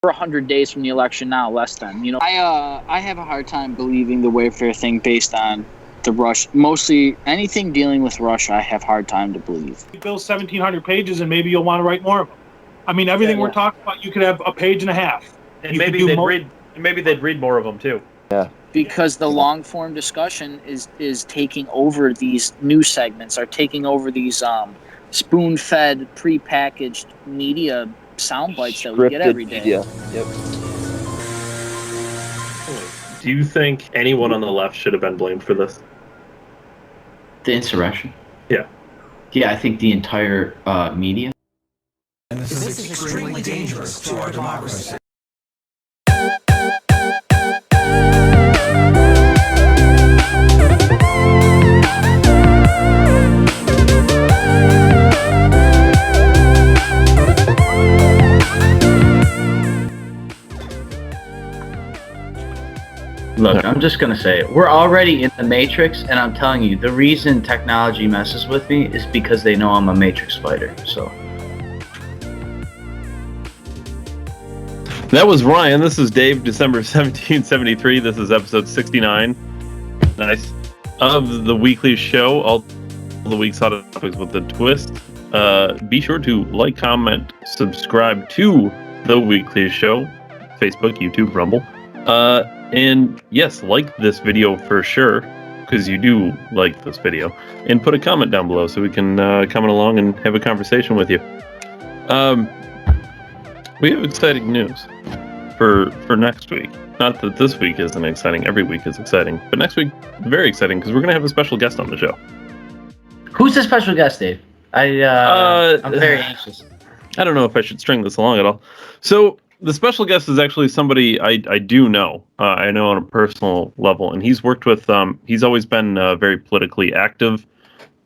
We're 100 days from the election now, less than. I have a hard time believing the Wayfair thing based on the Russia. Mostly anything dealing with Russia, I have a hard time to believe. You fill 1,700 pages, and maybe you'll want to write more of them. I mean, everything we're talking about, you could have a page and a half. And maybe they'd read more of them too. Yeah. Because the long form discussion is taking over these news segments, are taking over these spoon-fed, prepackaged media sound bites that we get every day. Media. Yep. Do you think anyone on the left should have been blamed for this? The insurrection? Yeah. Yeah, I think the entire media. And this is extremely dangerous to our democracy. Look, I'm just going to say it. We're already in the Matrix, and I'm telling you, the reason technology messes with me is because they know I'm a Matrix fighter, so. That was Ryan. This is Dave, December 1773. This is episode 69. Nice. Of the weekly show, all the week's hot topics with a twist. Be sure to like, comment, subscribe to the weekly show. Facebook, YouTube, Rumble. And yes, like this video for sure, because you do like this video. And put a comment down below so we can comment along and have a conversation with you. We have exciting news for next week. Not that this week isn't exciting, every week is exciting. But next week, very exciting, because we're going to have a special guest on the show. Who's the special guest, Dave? I'm very anxious. I don't know if I should string this along at all. So, the special guest is actually somebody I do know. I know on a personal level, and he's worked with. He's always been very politically active,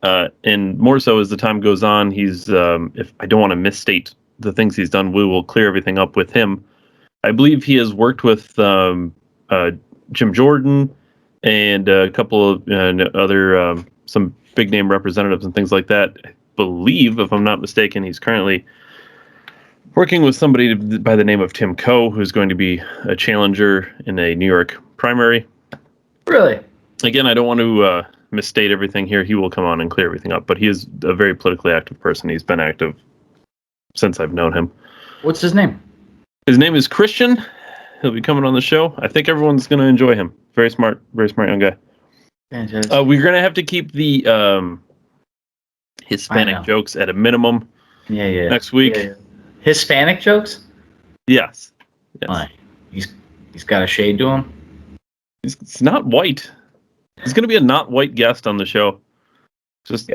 and more so as the time goes on. He's, if I don't want to misstate the things he's done, we will clear everything up with him. I believe he has worked with Jim Jordan and a couple of other some big name representatives and things like that. I believe, if I'm not mistaken, he's currently working with somebody by the name of Tim Coe, who's going to be a challenger in a New York primary. Really? Again, I don't want to misstate everything here. He will come on and clear everything up, but he is a very politically active person. He's been active since I've known him. What's his name? His name is Christian. He'll be coming on the show. I think everyone's going to enjoy him. Very smart young guy. Fantastic. We're going to have to keep the Hispanic jokes at a minimum. Yeah. Next week. Yeah. Hispanic jokes? Yes. Why? He's got a shade to him? He's not white. He's going to be a not white guest on the show. Just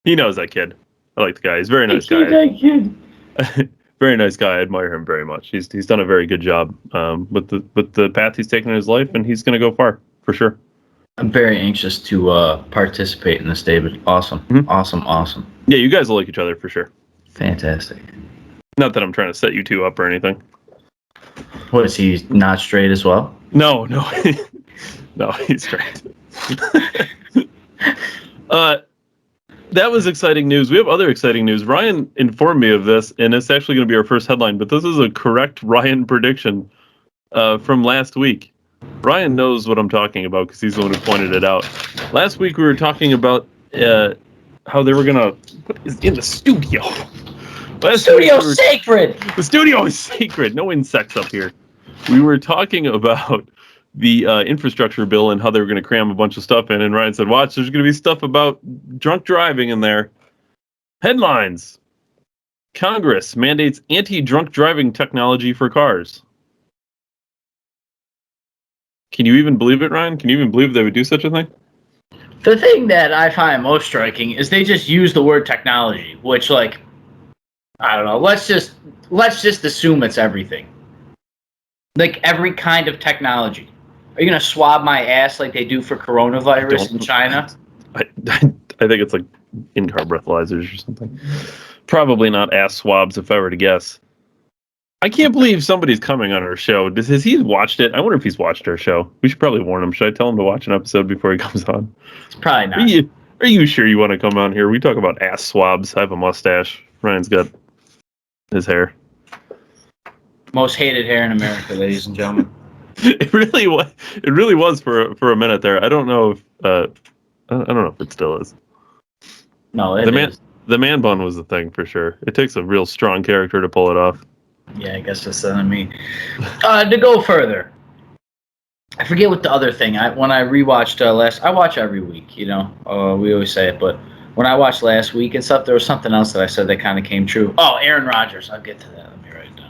He knows that kid. I like the guy. He's a very nice guy. Very nice guy. I admire him very much. He's done a very good job with the path he's taken in his life, and he's going to go far for sure. I'm very anxious to participate in this, David. Awesome. Mm-hmm. Awesome. Yeah, you guys will like each other for sure. Fantastic. Not that I'm trying to set you two up or anything. What, is he not straight as well? No. No, he's straight. That was exciting news. We have other exciting news. Ryan informed me of this, and it's actually going to be our first headline, but this is a correct Ryan prediction from last week. Ryan knows what I'm talking about because he's the one who pointed it out. Last week we were talking about how they were going to put it in the studio. Sacred! The studio is sacred. No insects up here. We were talking about the infrastructure bill and how they were going to cram a bunch of stuff in. And Ryan said, watch, there's going to be stuff about drunk driving in there. Headlines. Congress mandates anti-drunk driving technology for cars. Can you even believe it, Ryan? Can you even believe they would do such a thing? The thing that I find most striking is they just use the word technology, which, like, I don't know. Let's just assume it's everything. Like every kind of technology. Are you gonna swab my ass like they do for coronavirus in China? I think it's like in-car breathalyzers or something. Probably not ass swabs if I were to guess. I can't believe somebody's coming on our show. Has he watched it? I wonder if he's watched our show. We should probably warn him. Should I tell him to watch an episode before he comes on? It's probably not. Are you sure you want to come on here? We talk about ass swabs. I have a mustache. Ryan's got his hair. Most hated hair in America, ladies and gentlemen. It really was. It really was for a minute there. I don't know if I don't know if it still is. No, it is. The man bun was the thing for sure. It takes a real strong character to pull it off. Yeah, I guess that's on me. To go further, I forget what the other thing. When I rewatched I watch every week. We always say it, but when I watched last week and stuff, there was something else that I said that kind of came true. Oh, Aaron Rodgers. I'll get to that. Let me write it down.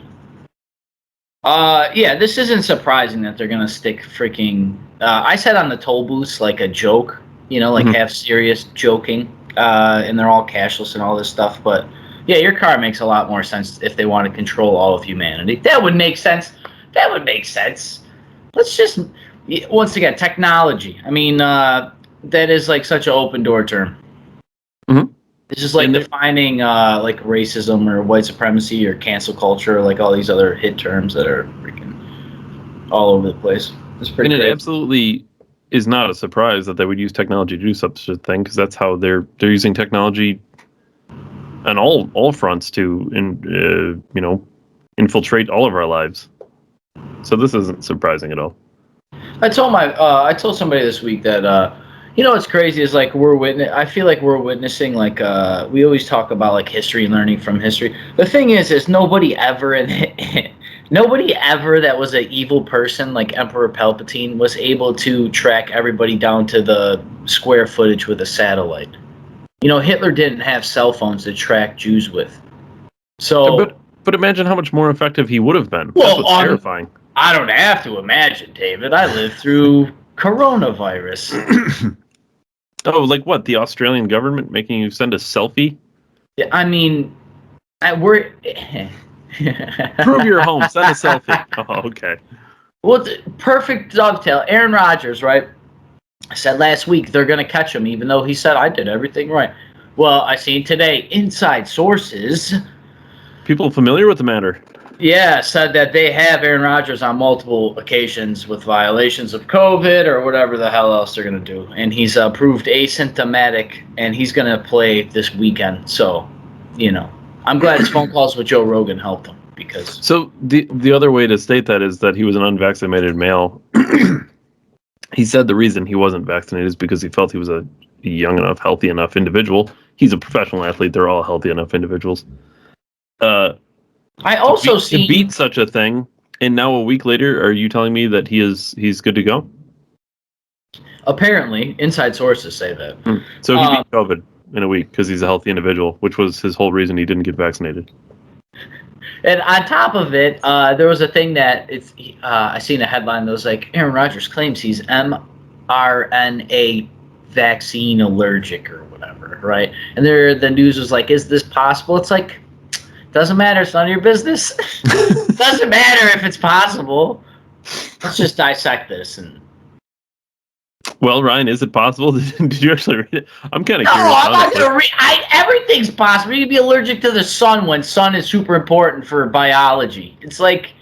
Yeah, this isn't surprising that they're gonna stick freaking. I said on the toll booths like a joke, half serious joking, and they're all cashless and all this stuff. But yeah, your car makes a lot more sense if they want to control all of humanity. That would make sense. Let's just once again technology. I mean, that is like such an open door term. Mm-hmm. It's just like defining like racism or white supremacy or cancel culture, like all these other hit terms that are freaking all over the place. It's pretty. And it absolutely is not a surprise that they would use technology to do such a thing, because that's how they're using technology on all fronts to infiltrate all of our lives. So this isn't surprising at all. I told somebody this week that what's crazy is like I feel like we're witnessing like we always talk about like history and learning from history. The thing is nobody ever that was an evil person like Emperor Palpatine was able to track everybody down to the square footage with a satellite. Hitler didn't have cell phones to track Jews with. So but imagine how much more effective he would have been. That's what's terrifying. I don't have to imagine, David. I lived through coronavirus. Oh, like what? The Australian government making you send a selfie? Yeah, I mean, we're... Prove you're home. Send a selfie. Oh, okay. Well, perfect dovetail. Aaron Rodgers, right? I said last week they're going to catch him, even though he said I did everything right. Well, I seen today, inside sources... People familiar with the matter. Yeah, said that they have Aaron Rodgers on multiple occasions with violations of COVID or whatever the hell else they're going to do. And he's proved asymptomatic, and he's going to play this weekend. So, I'm glad his phone calls with Joe Rogan helped him. Because So the other way to state that is that he was an unvaccinated male. He said the reason he wasn't vaccinated is because he felt he was a young enough, healthy enough individual. He's a professional athlete. They're all healthy enough individuals. I also to beat such a thing, and now a week later, are you telling me that he's good to go? Apparently, inside sources say that. So he beat COVID in a week because he's a healthy individual, which was his whole reason he didn't get vaccinated. And on top of it, there was a thing that I seen a headline that was like, Aaron Rodgers claims he's mRNA vaccine allergic or whatever, right? And the news was like, is this possible? It's like, doesn't matter. It's none of your business. Doesn't matter if it's possible. Let's just dissect this. Well, Ryan, is it possible? Did you actually read it? I'm kind of curious. No, I'm not going to read. Everything's possible. You can be allergic to the sun when sun is super important for biology. It's like,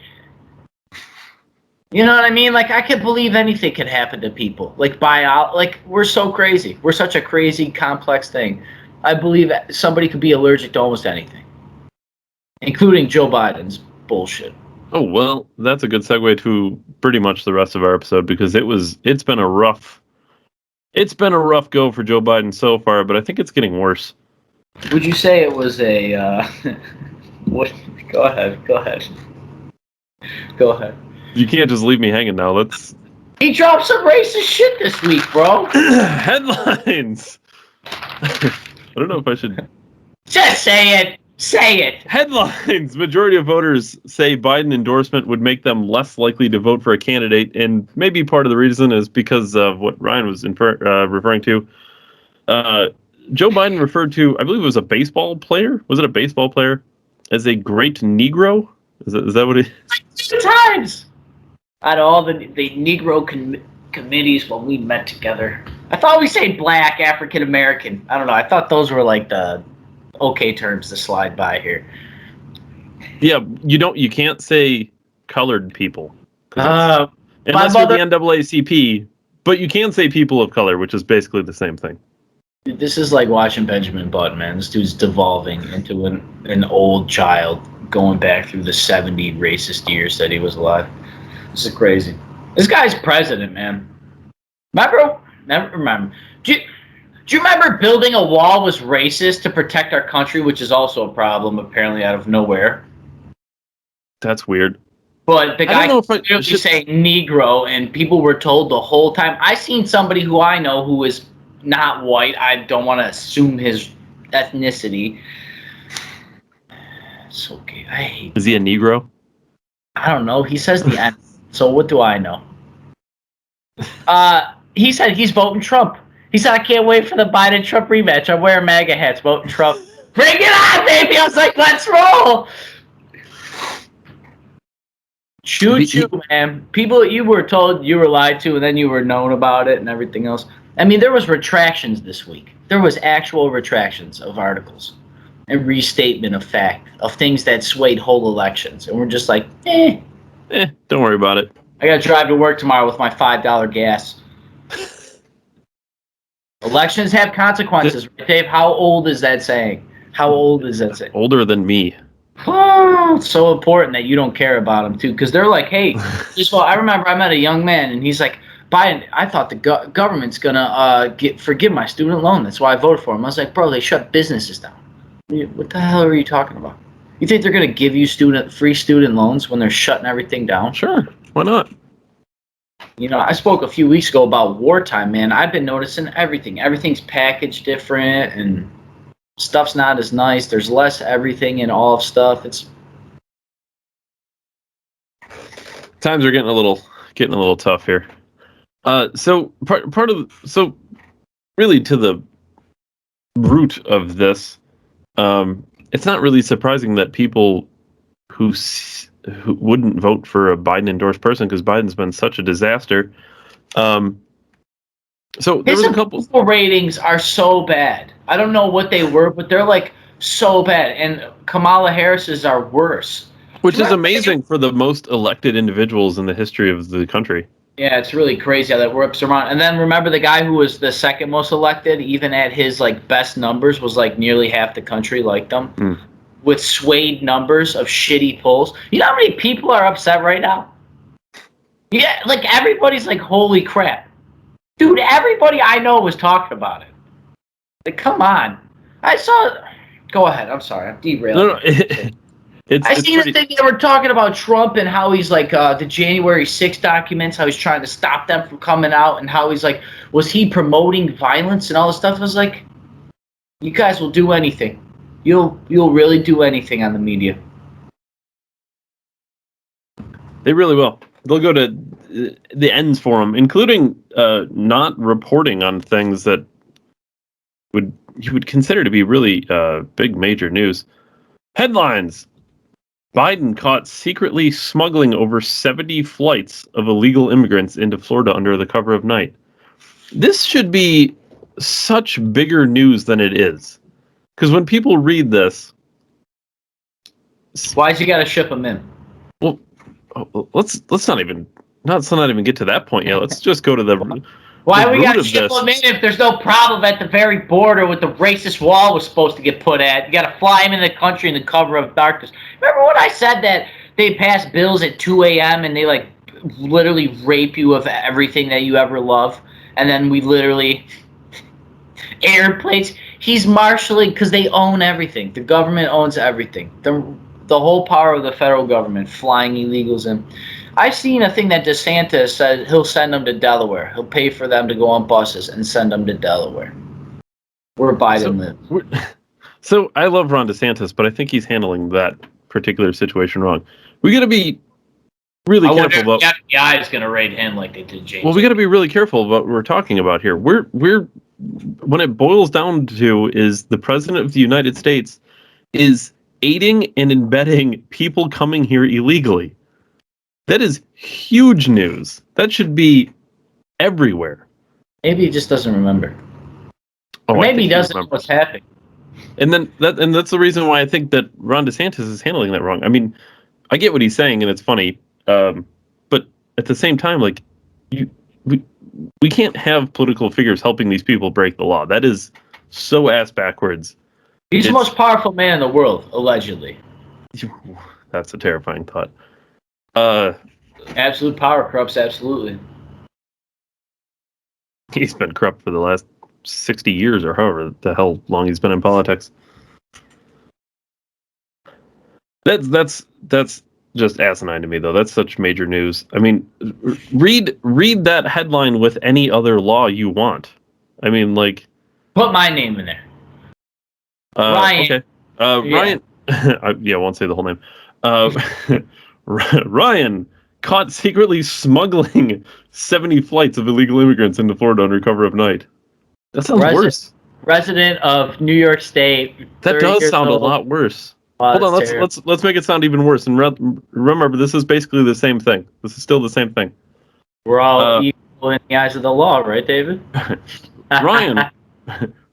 you know what I mean? Like, I can't believe anything can happen to people. Like, we're so crazy. We're such a crazy, complex thing. I believe somebody could be allergic to almost anything, including Joe Biden's bullshit. Oh, well, that's a good segue to pretty much the rest of our episode, because it's been a rough go for Joe Biden so far, but I think it's getting worse. Would you say it was a what? Go ahead. You can't just leave me hanging now. He dropped some racist shit this week, bro. Headlines. I don't know if I should just say it. Say it. Headlines. Majority of voters say Biden endorsement would make them less likely to vote for a candidate, and maybe part of the reason is because of what Ryan was referring to. Joe Biden referred to, I believe it was a baseball player. Was it a baseball player? As a great Negro? Is that what it is? 2 times. Out of all the Negro committees when we met together. I thought we said black, African American. I don't know. I thought those were like the okay terms to slide by here. Yeah, you can't say colored people. Unless you're the NAACP, but you can say people of color, which is basically the same thing. This is like watching Benjamin Button, man. This dude's devolving into an old child going back through the 70 racist years that he was alive. This is crazy. This guy's president, man. Never remember. Do you remember building a wall was racist to protect our country, which is also a problem, apparently, out of nowhere? That's weird. But the guy clearly saying Negro, and people were told the whole time. I seen somebody who I know who is not white. I don't want to assume his ethnicity. It's okay. I hate. Is he a Negro? I don't know. He says the N. So what do I know? He said he's voting Trump. He said, I can't wait for the Biden-Trump rematch. I'm wearing MAGA hats, voting Trump. Bring it on, baby! I was like, let's roll! Choo-choo, man. People, you were told, you were lied to, and then you were known about it and everything else. I mean, there was retractions this week. There was actual retractions of articles and restatement of fact, of things that swayed whole elections. And we're just like, don't worry about it. I got to drive to work tomorrow with my $5 gas. Elections have consequences, right, Dave? How old is that saying? How old is that saying? Older than me. Oh, it's so important that you don't care about them, too. Because they're like, hey, I remember I met a young man, and he's like, Biden, I thought the government's going to forgive my student loan. That's why I voted for him. I was like, bro, they shut businesses down. What the hell are you talking about? You think they're going to give you free student loans when they're shutting everything down? Sure. Why not? You know, I spoke a few weeks ago about wartime, man. I've been noticing everything. Everything's packaged different, and stuff's not as nice. There's less everything in all of stuff. It's times are getting a little tough here. So really to the root of this, it's not really surprising that people who wouldn't vote for a Biden-endorsed person, because Biden's been such a disaster. So there was a couple. His ratings are so bad. I don't know what they were, but they're like so bad. And Kamala Harris's are worse. Which is amazing for the most elected individuals in the history of the country. Yeah, it's really crazy how that works around. And then remember the guy who was the second most elected, even at his like best numbers, was like nearly half the country liked him. With swayed numbers of shitty polls. You know how many people are upset right now? Yeah, like everybody's like, holy crap. Dude, everybody I know was talking about it. Like, come on. Go ahead, I'm sorry, I'm derailing. No, I seen a thing they were talking about Trump and how he's like, the January 6th documents, how he's trying to stop them from coming out, and how he's like, was he promoting violence and all this stuff? I was like, you guys will do anything. You'll really do anything on the media. They really will. They'll go to the ends for them, including not reporting on things that you would consider to be really big major news. Headlines: Biden caught secretly smuggling over 70 flights of illegal immigrants into Florida under the cover of night. This should be such bigger news than it is. Because when people read this, why'd you got to ship them in? Well, let's not even get to that point yet. Let's just go to the. Why we got to ship them in if there's no problem at the very border with the racist wall was supposed to get put at? You got to fly them in the country in the cover of darkness. Remember when I said that they pass bills at 2 a.m. and they like literally rape you of everything that you ever love, and then we literally airplanes. He's marshaling because they own everything. The government owns everything. The whole power of the federal government flying illegals in. I've seen a thing that DeSantis said he'll send them to Delaware. He'll pay for them to go on buses and send them to Delaware, where Biden lives. So I love Ron DeSantis, but I think he's handling that particular situation wrong. We got to be really careful about. The FBI is going to raid him like they did James. Well, we got to be really careful about what we're talking about here. We're when it boils down to is the president of the United States is aiding and abetting people coming here illegally. That is huge news. That should be everywhere. Maybe he just doesn't remember. Or maybe he doesn't know what's happening. And that's the reason why I think that Ron DeSantis is handling that wrong. I mean, I get what he's saying, and it's funny, but at the same time, like we can't have political figures helping these people break the law. That is so ass backwards. He's the most powerful man in the world, allegedly. That's a terrifying thought. Absolute power corrupts absolutely. He's been corrupt for the last 60 years or however the hell long he's been in politics. That's just asinine to me, though. That's such major news. I mean, read that headline with any other law you want. I mean, like, put my name in there. Ryan. Okay. Ryan. I won't say the whole name. Ryan caught secretly smuggling 70 flights of illegal immigrants into Florida under cover of night. That sounds worse. Resident of New York State. That does sound a lot worse. Hold on, let's make it sound even worse. And remember, this is basically the same thing. This is still the same thing. We're all equal in the eyes of the law, right, David?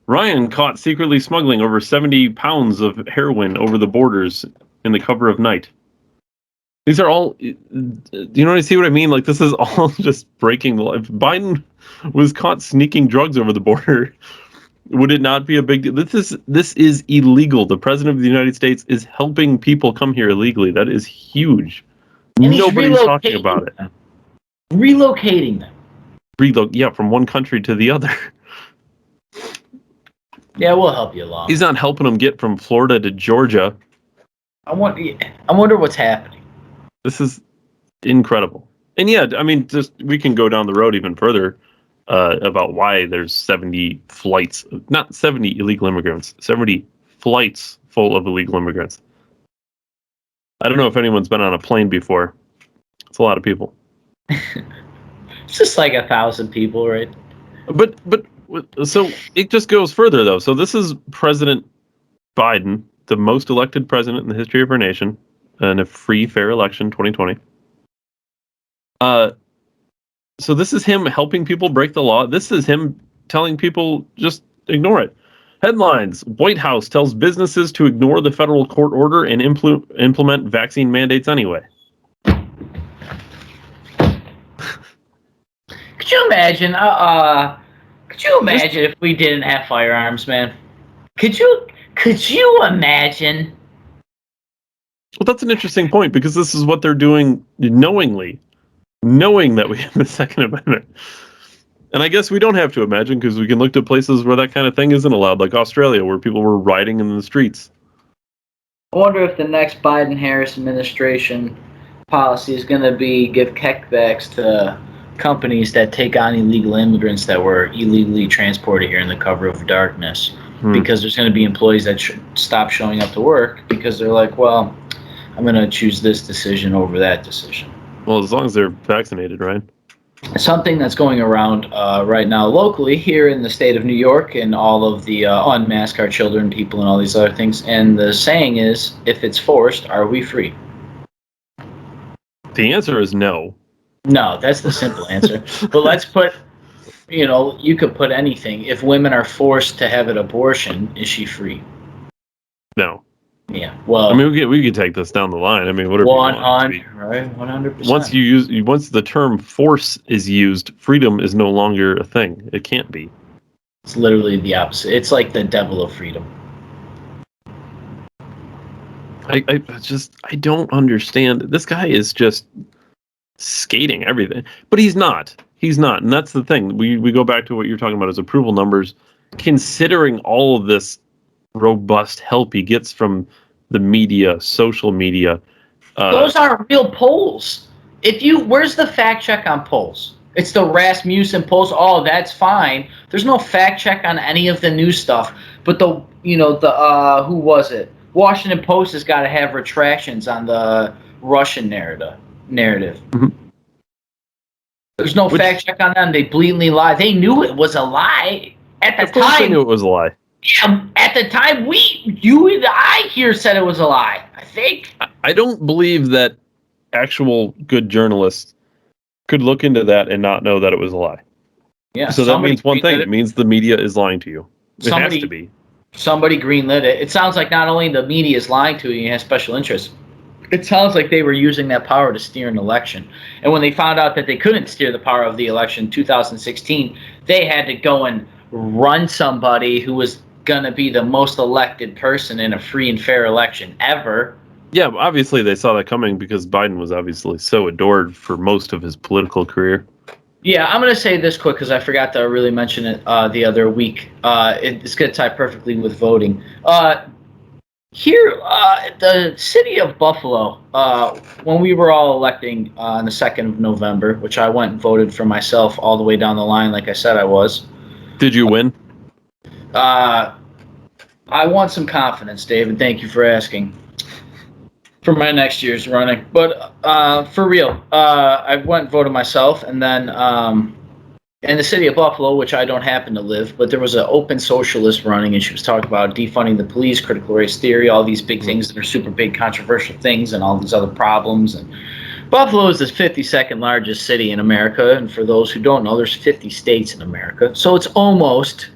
Ryan caught secretly smuggling over 70 pounds of heroin over the borders in the cover of night. These are all. Do you see what I mean? Like, this is all just breaking the law. If Biden was caught sneaking drugs over the border, would it not be a big deal? This is illegal. The president of the United States is helping people come here illegally. That is huge. And nobody's talking about it. Relocating them. From one country to the other. Yeah, we'll help you along. He's not helping them get from Florida to Georgia. I wonder what's happening. This is incredible. And yeah, I mean, we can go down the road even further about why there's 70 flights, not 70 illegal immigrants, 70 flights full of illegal immigrants. I don't know if anyone's been on a plane before. It's a lot of people. It's just like 1,000 people, right? But so it just goes further, though. So this is President Biden, the most elected president in the history of our nation, in a free, fair election, 2020. So this is him helping people break the law. This is him telling people just ignore it. Headlines: White House tells businesses to ignore the federal court order and implement vaccine mandates anyway. Could you imagine? If we didn't have firearms, man? Could you imagine? Well, that's an interesting point, because this is what they're doing knowing that we have the Second Amendment. And I guess we don't have to imagine, because we can look at places where that kind of thing isn't allowed, like Australia, where people were rioting in the streets. I wonder if the next Biden-Harris administration policy is going to be give kickbacks to companies that take on illegal immigrants that were illegally transported here in the cover of darkness. Because there's going to be employees that stop showing up to work because they're like, well, I'm going to choose this decision over that decision. Well, as long as they're vaccinated, right? Something that's going around right now locally here in the state of New York, and all of the unmask our children people and all these other things. And the saying is, if it's forced, are we free? The answer is no. No, that's the simple answer. But let's put, you could put anything. If women are forced to have an abortion, is she free? No. Yeah. Well, I mean, we could take this down the line. I mean, whatever. 100, right? 100%. Once the term force is used, freedom is no longer a thing. It can't be. It's literally the opposite. It's like the devil of freedom. I don't understand. This guy is just skating everything, but he's not. And that's the thing. We go back to what you're talking about as approval numbers. Considering all of this robust help he gets from the media, social media. Those aren't real polls. Where's the fact check on polls? It's the Rasmussen polls. Oh, that's fine. There's no fact check on any of the new stuff. But who was it? Washington Post has got to have retractions on the Russian narrative. Mm-hmm. There's no fact check on them. They blatantly lie. They knew it was a lie at the time. Of course they knew it was a lie. Yeah, at the time, you and I here said it was a lie, I think. I don't believe that actual good journalists could look into that and not know that it was a lie. Yeah. So that means one thing. It means the media is lying to you. It has to be. Somebody greenlit it. It sounds like not only the media is lying to you, you have special interests. It sounds like they were using that power to steer an election. And when they found out that they couldn't steer the power of the election in 2016, they had to go and run somebody who was going to be the most elected person in a free and fair election ever, Yeah, obviously they saw that coming because Biden was obviously so adored for most of his political career. Yeah, I'm going to say this quick because I forgot to really mention it the other week. It's going to tie perfectly with voting. Here, the city of Buffalo, when we were all electing on the 2nd of November, which I went and voted for myself all the way down the line, like I said I was. Did you win? I want some confidence, David. Thank you for asking. For my next year's running. But for real, I went and voted myself, and then in the city of Buffalo, which I don't happen to live, but there was an open socialist running, and she was talking about defunding the police, critical race theory, all these big things that are super big controversial things, and all these other problems. And Buffalo is the 52nd largest city in America, and for those who don't know, there's 50 states in America. So it's almost,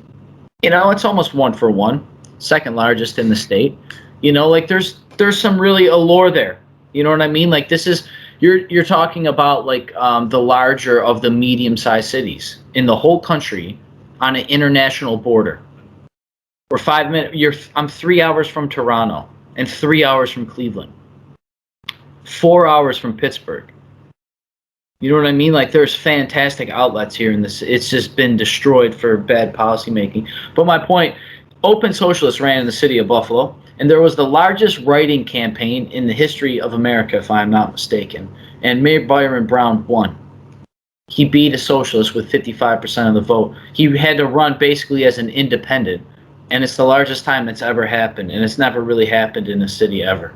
it's almost 1-for-1, second largest in the state. Like there's some really allure there. You know what I mean? Like this is you're talking about like the larger of the medium-sized cities in the whole country on an international border. We're 5 minutes. I'm 3 hours from Toronto and 3 hours from Cleveland. 4 hours from Pittsburgh. You know what I mean? Like there's fantastic outlets here in this. It's just been destroyed for bad policymaking. But my point, Open Socialists ran in the city of Buffalo, and there was the largest write-in campaign in the history of America, if I'm not mistaken. And Mayor Byron Brown won. He beat a socialist with 55% of the vote. He had to run basically as an independent, and it's the largest time that's ever happened, and it's never really happened in a city ever.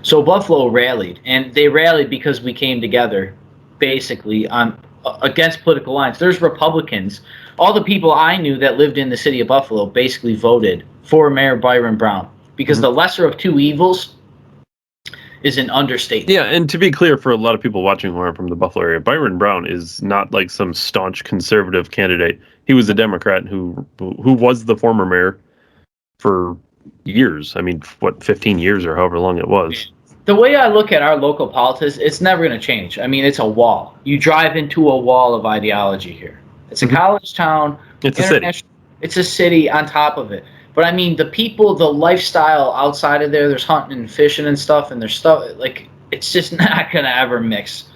So Buffalo rallied, and they rallied because we came together, basically on against political lines. There's Republicans. All the people I knew that lived in the city of Buffalo basically voted for Mayor Byron Brown because the lesser of two evils is an understatement. Yeah, and to be clear for a lot of people watching who aren't from the Buffalo area, Byron Brown is not like some staunch conservative candidate. He was a Democrat who was the former mayor for years. I mean, 15 years or however long it was. The way I look at our local politics, it's never going to change. I mean, it's a wall. You drive into a wall of ideology here. It's a college town. It's a city. It's a city on top of it. But I mean, the people, the lifestyle outside of there's hunting and fishing and stuff, and there's stuff, like, it's just not going to ever mix.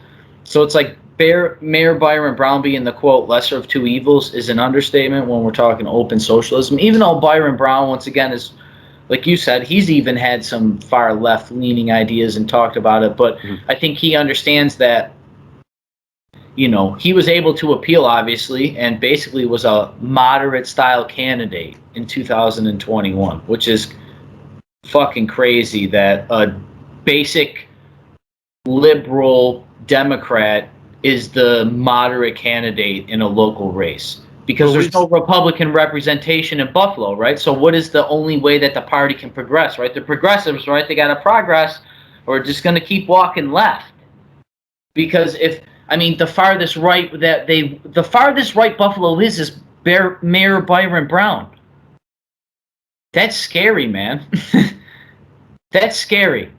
So it's like Mayor Byron Brown being the, quote, lesser of two evils is an understatement when we're talking open socialism. Even though Byron Brown, once again, is, like you said, he's even had some far left-leaning ideas and talked about it. But I think he understands that, he was able to appeal, obviously, and basically was a moderate-style candidate in 2021, which is fucking crazy that a basic liberal Democrat is the moderate candidate in a local race. Because there's no Republican representation in Buffalo, right? So what is the only way that the party can progress, right? The progressives, right? They got to progress, or just going to keep walking left. Because the farthest right Buffalo is Mayor Byron Brown. That's scary, man. That's scary.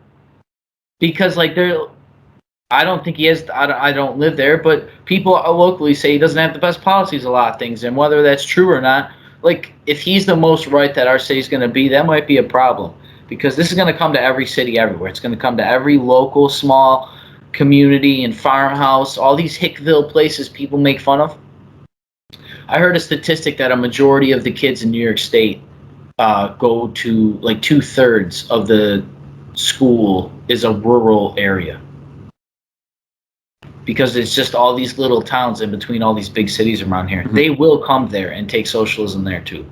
Because I don't think he has. I don't live there, but people locally say he doesn't have the best policies. A lot of things, and whether that's true or not, like if he's the most right that our city's going to be, that might be a problem because this is going to come to every city everywhere. It's going to come to every local small community and farmhouse. All these Hickville places people make fun of. I heard a statistic that a majority of the kids in New York State go to 2/3 of the school is a rural area. Because it's just all these little towns in between all these big cities around here. They will come there and take socialism there too.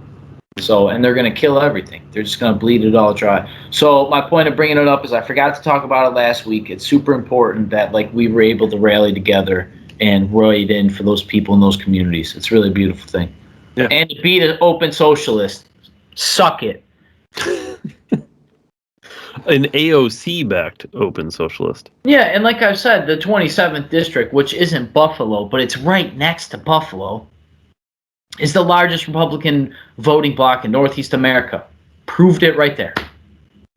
So, and they're going to kill everything. They're just going to bleed it all dry. So my point of bringing it up is I forgot to talk about it last week. It's super important that we were able to rally together and write in for those people in those communities. It's really a beautiful thing. Yeah. And to be an open socialist, suck it. An AOC-backed open socialist. Yeah, and like I said, the 27th district, which isn't Buffalo, but it's right next to Buffalo, is the largest Republican voting bloc in Northeast America. Proved it right there.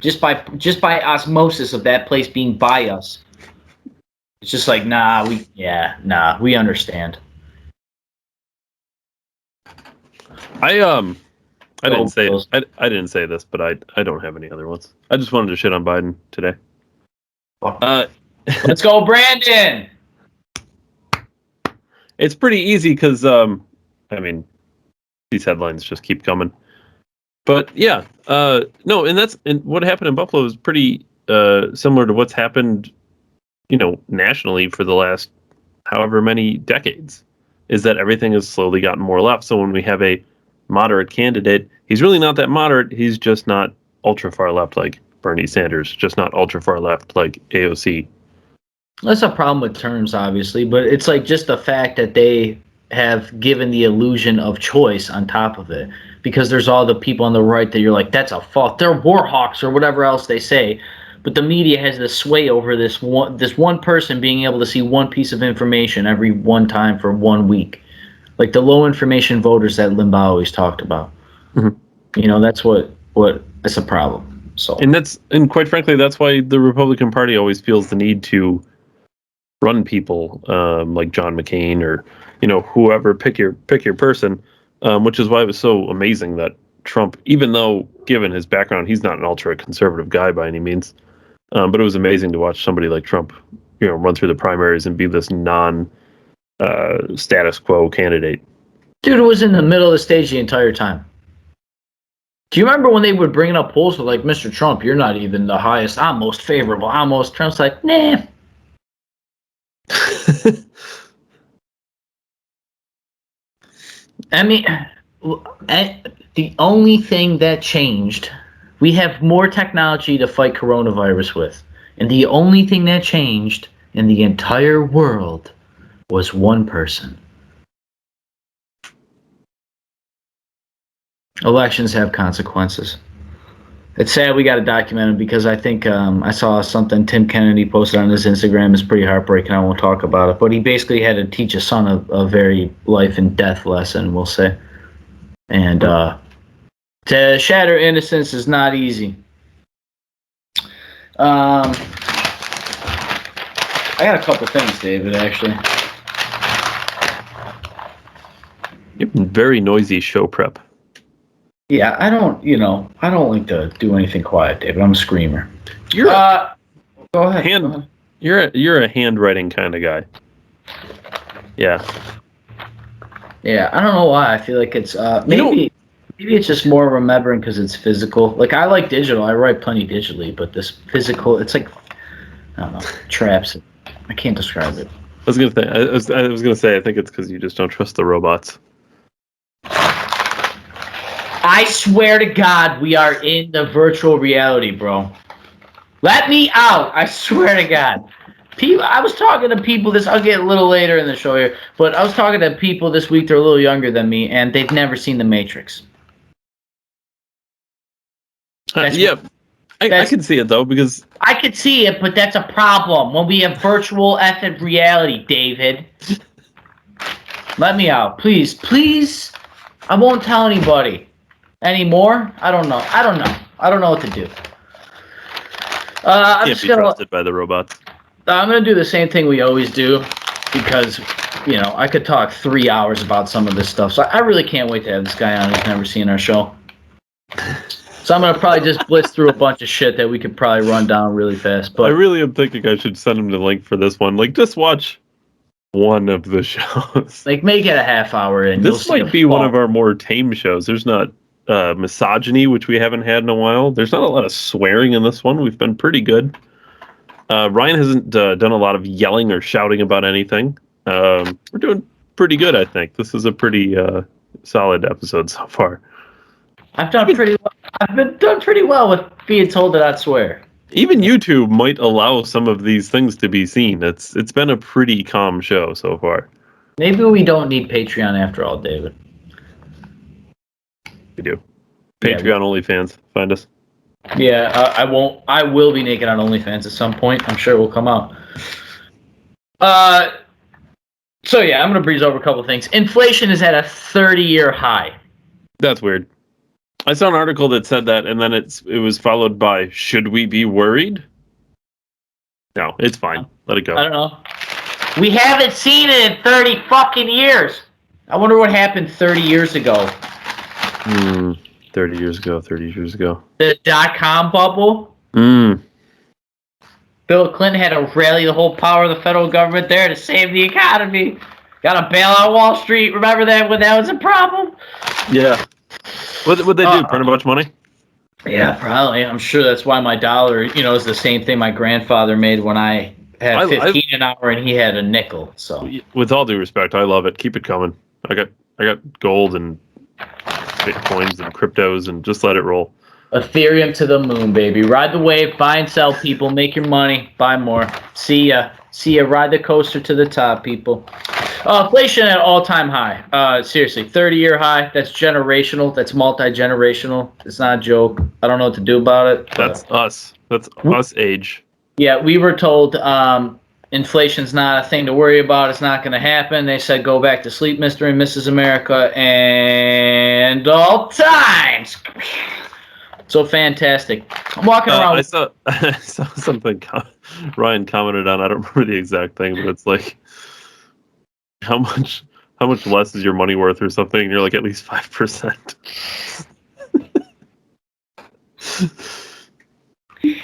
Just by osmosis of that place being by us. It's just like, we understand. I didn't say this, but I don't have any other ones. I just wanted to shit on Biden today. Let's go, Brandon. It's pretty easy because, I mean, these headlines just keep coming. But yeah, no, and what happened in Buffalo is pretty similar to what's happened, nationally for the last however many decades. Is that everything has slowly gotten more left. So when we have a moderate candidate, he's really not that moderate. He's just not ultra far left like Bernie Sanders, just not ultra far left like AOC. That's a problem with terms, obviously, but it's like just the fact that they have given the illusion of choice on top of it, because there's all the people on the right that you're like, that's a fault. They're war hawks or whatever else they say, but the media has this sway over this one person being able to see one piece of information every one time for 1 week, like the low information voters that Limbaugh always talked about. Mm-hmm. That's what it's a problem. So and quite frankly, that's why the Republican Party always feels the need to run people like John McCain or whoever, pick your person, which is why it was so amazing that Trump, even though given his background, he's not an ultra conservative guy by any means, but it was amazing to watch somebody like Trump, run through the primaries and be this non status quo candidate. Dude was in the middle of the stage the entire time. Do you remember when they would bring up polls with like, Mr. Trump, you're not even the highest, I'm most favorable, Trump's like, nah. I mean, the only thing that changed, we have more technology to fight coronavirus with, and the only thing that changed in the entire world was one person. Elections have consequences. It's sad we got to document it, because I think I saw something Tim Kennedy posted on his Instagram. It's pretty heartbreaking. I won't talk about it. But he basically had to teach his son a very life and death lesson, we'll say. And to shatter innocence is not easy. I got a couple things, David, actually. You've been very noisy show prep. Yeah, I don't like to do anything quiet, David. I'm a screamer. You're go ahead. You're a handwriting kind of guy. Yeah. Yeah, I don't know why. I feel like it's maybe it's just more remembering because it's physical. Like, I like digital. I write plenty digitally, but this physical, it's like, I don't know, traps. I can't describe it. I was gonna say I think it's because you just don't trust the robots. I swear to God, we are in the virtual reality, bro. Let me out. I swear to God. I was talking to people I'll get a little later in the show here, but I was talking to people this week, they're a little younger than me, and they've never seen The Matrix. I can see it, though, because... I could see it, but that's a problem when we have virtual effing reality, David. Let me out. Please. Please. I won't tell anybody. Anymore? I don't know. I don't know what to do. I'm can't be trusted by the robots. I'm going to do the same thing we always do, because, I could talk 3 hours about some of this stuff. So I really can't wait to have this guy on who's never seen our show. So I'm going to probably just blitz through a bunch of shit that we could probably run down really fast. But I really am thinking I should send him the link for this one. Like, just watch one of the shows. Like, make it a half hour in. This might be one of our more tame shows. There's not misogyny, which we haven't had in a while. There's not a lot of swearing in this one. We've been pretty good. Ryan hasn't done a lot of yelling or shouting about anything. We're doing pretty good, I think. This is a pretty solid episode so far. I've done pretty well. I've been done pretty well with being told that I'd swear. Even YouTube might allow some of these things to be seen. It's been a pretty calm show so far. Maybe we don't need Patreon after all, David. We do. Patreon OnlyFans. Find us. Yeah, I won't. I will be naked on OnlyFans at some point. I'm sure it will come out. So yeah, I'm gonna breeze over a couple things. Inflation is at a 30-year high. That's weird. I saw an article that said that, and then it was followed by, should we be worried? No, it's fine. Let it go. I don't know. We haven't seen it in 30 fucking years. I wonder what happened 30 years ago. 30 years ago. The .com bubble? Bill Clinton had to rally the whole power of the federal government there to save the economy. Got to bail out Wall Street. Remember that when that was a problem? Yeah. What would they do? Print a bunch of money? Yeah, probably. I'm sure that's why my dollar, is the same thing my grandfather made when I had 15 an hour and he had a nickel. So, with all due respect, I love it. Keep it coming. I got gold and Bitcoins and cryptos, and just let it roll. Ethereum to the moon, baby. Ride the wave, buy and sell, people. Make your money, buy more. See ya. Ride the coaster to the top, people. Inflation at all-time high. Seriously, 30-year high. That's generational. That's multi-generational. It's not a joke. I don't know what to do about it. That's us. That's us age. Yeah, we were told inflation's not a thing to worry about. It's not going to happen. They said go back to sleep, Mr. and Mrs. America, and all times. So fantastic. I'm walking around. I saw something Ryan commented on. I don't remember the exact thing, but it's like, how much less is your money worth or something? And you're like, at least 5%.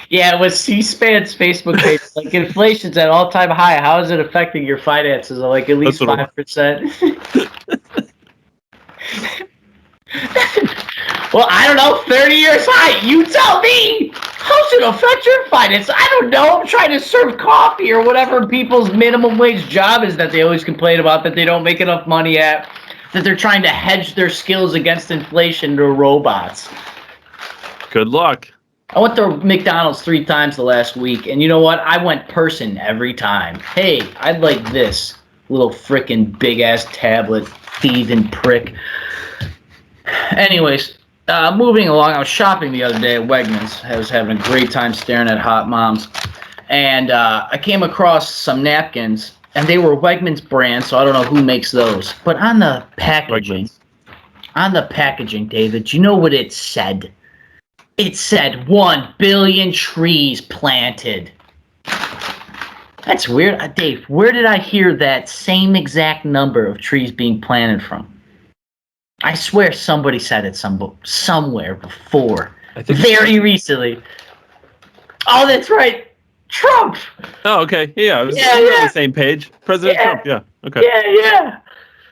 Yeah, with C-SPAN's Facebook page, like inflation's at all-time high. How is it affecting your finances? Like at least 5%. Well, I don't know. 30 years high. You tell me. How's it affect your finance? I don't know. I'm trying to serve coffee or whatever people's minimum wage job is that they always complain about, that they don't make enough money at, that they're trying to hedge their skills against inflation to robots. Good luck. I went to McDonald's 3 times the last week, and you know what? I went person every time. Hey, I'd like this little frickin' big-ass tablet, thieving prick. Anyways, moving along, I was shopping the other day at Wegmans. I was having a great time staring at hot moms. And I came across some napkins, and they were Wegmans brand, so I don't know who makes those. But on the packaging, David, do you know what it said? It said 1 billion trees planted. That's weird. Dave, where did I hear that same exact number of trees being planted from? I swear somebody said it somewhere before. Very recently. Oh, that's right. Trump. Oh, okay. Yeah, we're on the same page. President Trump, yeah. Okay. Yeah.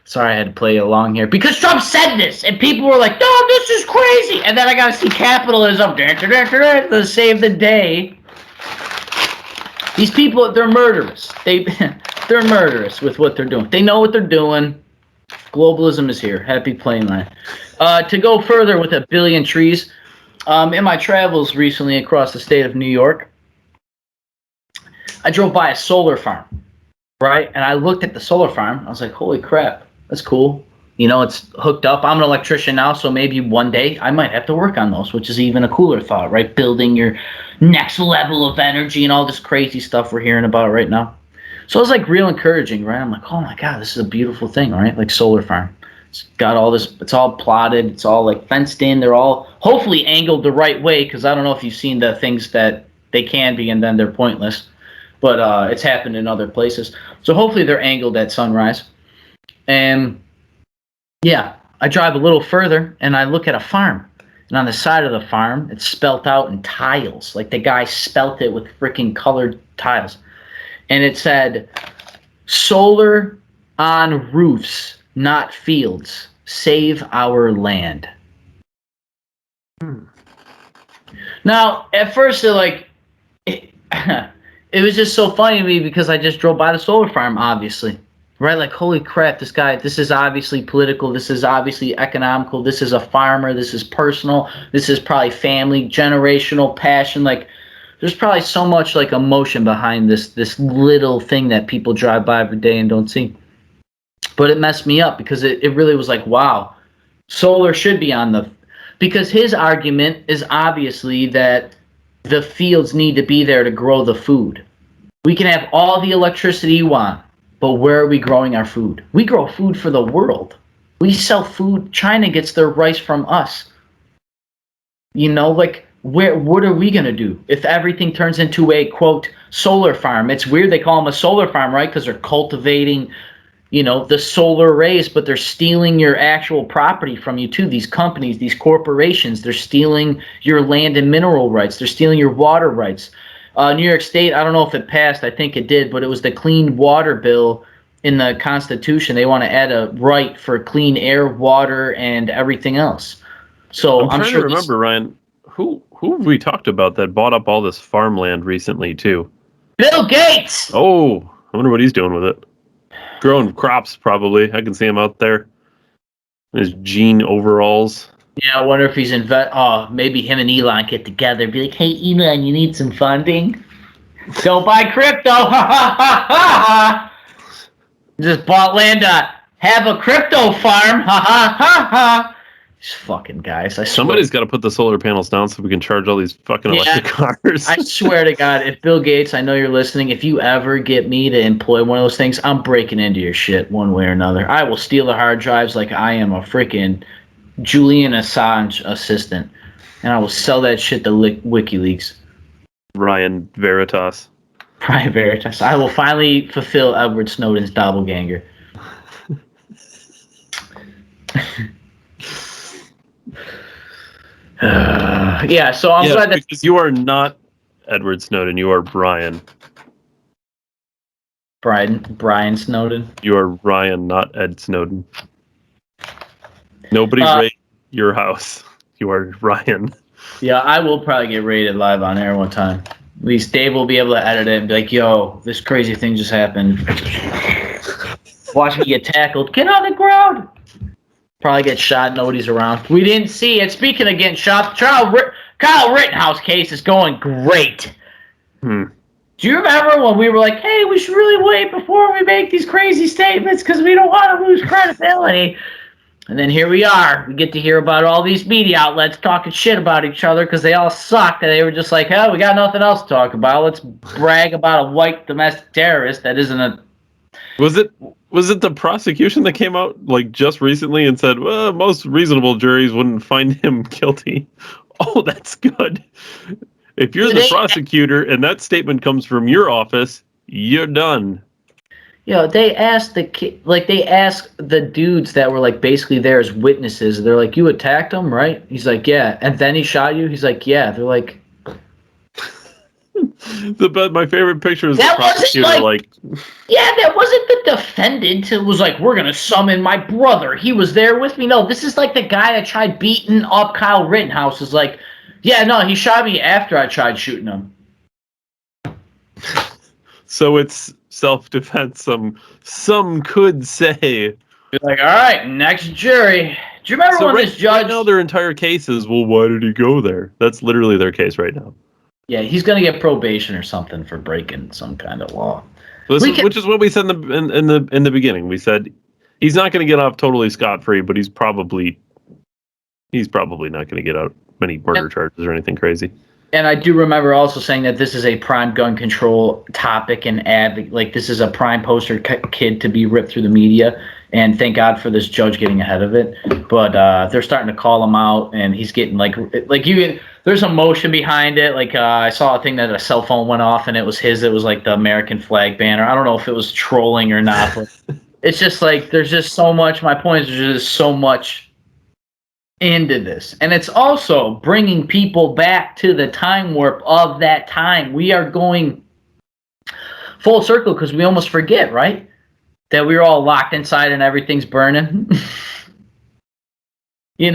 Sorry, I had to play along here. Because Trump said this, and people were like, no, this is crazy. And then I got to see capitalism to save the day. These people, they're murderous. They're murderous with what they're doing. They know what they're doing. Globalism is here. Happy plane line. To go further with 1 billion trees, in my travels recently across the state of New York, I drove by a solar farm, right? And I looked at the solar farm. I was like, holy crap, that's cool. It's hooked up. I'm an electrician now, so maybe one day I might have to work on those, which is even a cooler thought, right? Building your next level of energy and all this crazy stuff we're hearing about right now. So it was like real encouraging, right? I'm like, oh my God, this is a beautiful thing, right? Like solar farm. It's got all this, it's all plotted. It's all like fenced in. They're all hopefully angled the right way, because I don't know if you've seen the things that they can be and then they're pointless. But it's happened in other places. So hopefully they're angled at sunrise. And yeah, I drive a little further and I look at a farm. And on the side of the farm, it's spelt out in tiles. Like the guy spelt it with freaking colored tiles. And it said, solar on roofs, not fields. Save our land. Now, at first, it was just so funny to me because I just drove by the solar farm, obviously. Right? Like, holy crap, this is obviously political. This is obviously economical. This is a farmer. This is personal. This is probably family, generational passion. Like, there's probably so much like emotion behind this little thing that people drive by every day and don't see. But it messed me up because it really was like, wow, solar should be on the... Because his argument is obviously that the fields need to be there to grow the food. We can have all the electricity you want, but where are we growing our food? We grow food for the world. We sell food. China gets their rice from us. What are we going to do if everything turns into a, quote, solar farm? It's weird they call them a solar farm, right? Because they're cultivating, the solar rays, but they're stealing your actual property from you too. These companies, these corporations, they're stealing your land and mineral rights. They're stealing your water rights. New York State, I don't know if it passed. I think it did, but it was the clean water bill in the Constitution. They want to add a right for clean air, water, and everything else. So I'm trying to remember, Ryan, who have we talked about that bought up all this farmland recently too? Bill Gates! Oh, I wonder what he's doing with it. Growing crops, probably. I can see him out there in his jean overalls. Yeah, I wonder if he's maybe him and Elon get together and be like, hey, Elon, you need some funding? Go buy crypto! Ha ha ha ha! Just bought land to have a crypto farm! Ha ha ha ha! These fucking guys, I swear. Somebody's got to put the solar panels down so we can charge all these fucking electric cars. I swear to God, if Bill Gates, I know you're listening, if you ever get me to employ one of those things, I'm breaking into your shit one way or another. I will steal the hard drives like I am a freaking Julian Assange assistant, and I will sell that shit to WikiLeaks. Ryan Veritas. Ryan Veritas. I will finally fulfill Edward Snowden's doppelganger. Yeah, so I'm glad that because you are not Edward Snowden. You are Brian. Brian Snowden. You are Ryan, not Ed Snowden. Nobody raid your house. You are Ryan. Yeah, I will probably get raided live on air one time. At least Dave will be able to edit it and be like, yo, this crazy thing just happened. Watch me get tackled. Get on the ground. Probably get shot. Nobody's around. We didn't see it. Speaking of getting shot, Kyle Rittenhouse case is going great. Do you remember when we were like, hey, we should really wait before we make these crazy statements because we don't want to lose credibility? And then here we are. We get to hear about all these media outlets talking shit about each other because they all sucked. And they were just like, oh, we got nothing else to talk about. Let's brag about a white domestic terrorist that isn't a... Was it the prosecution that came out like just recently and said, well, most reasonable juries wouldn't find him guilty? Oh, that's good. If you're the prosecutor and that statement comes from your office, you're done. They asked the dudes that were like basically there as witnesses. They're like, you attacked him, right? He's like, yeah. And then he shot you? He's like, yeah. They're like... My favorite picture is that the prosecutor that wasn't the defendant. It was like, we're going to summon my brother. He was there with me. No, this is like the guy that tried beating up Kyle Rittenhouse is like, yeah, no, he shot me after I tried shooting him. So it's self-defense, some could say. You're like, all right, next jury. Do you remember when this judge... Right now their entire case is, well, why did he go there? That's literally their case right now. Yeah, he's going to get probation or something for breaking some kind of law. Which is what we said in the beginning. We said he's not going to get off totally scot-free, but he's probably not going to get out many murder charges or anything crazy. And I do remember also saying that this is a prime gun control topic and this is a prime poster kid to be ripped through the media. And thank God for this judge getting ahead of it. But they're starting to call him out, and he's getting there's emotion behind it. Like I saw a thing that a cell phone went off, and it was his. It was like the American flag banner. I don't know if it was trolling or not, but it's just like there's just so much. My point is there's just so much into this, and it's also bringing people back to the time warp of that time. We are going full circle because we almost forget, right? That we were all locked inside and everything's burning. We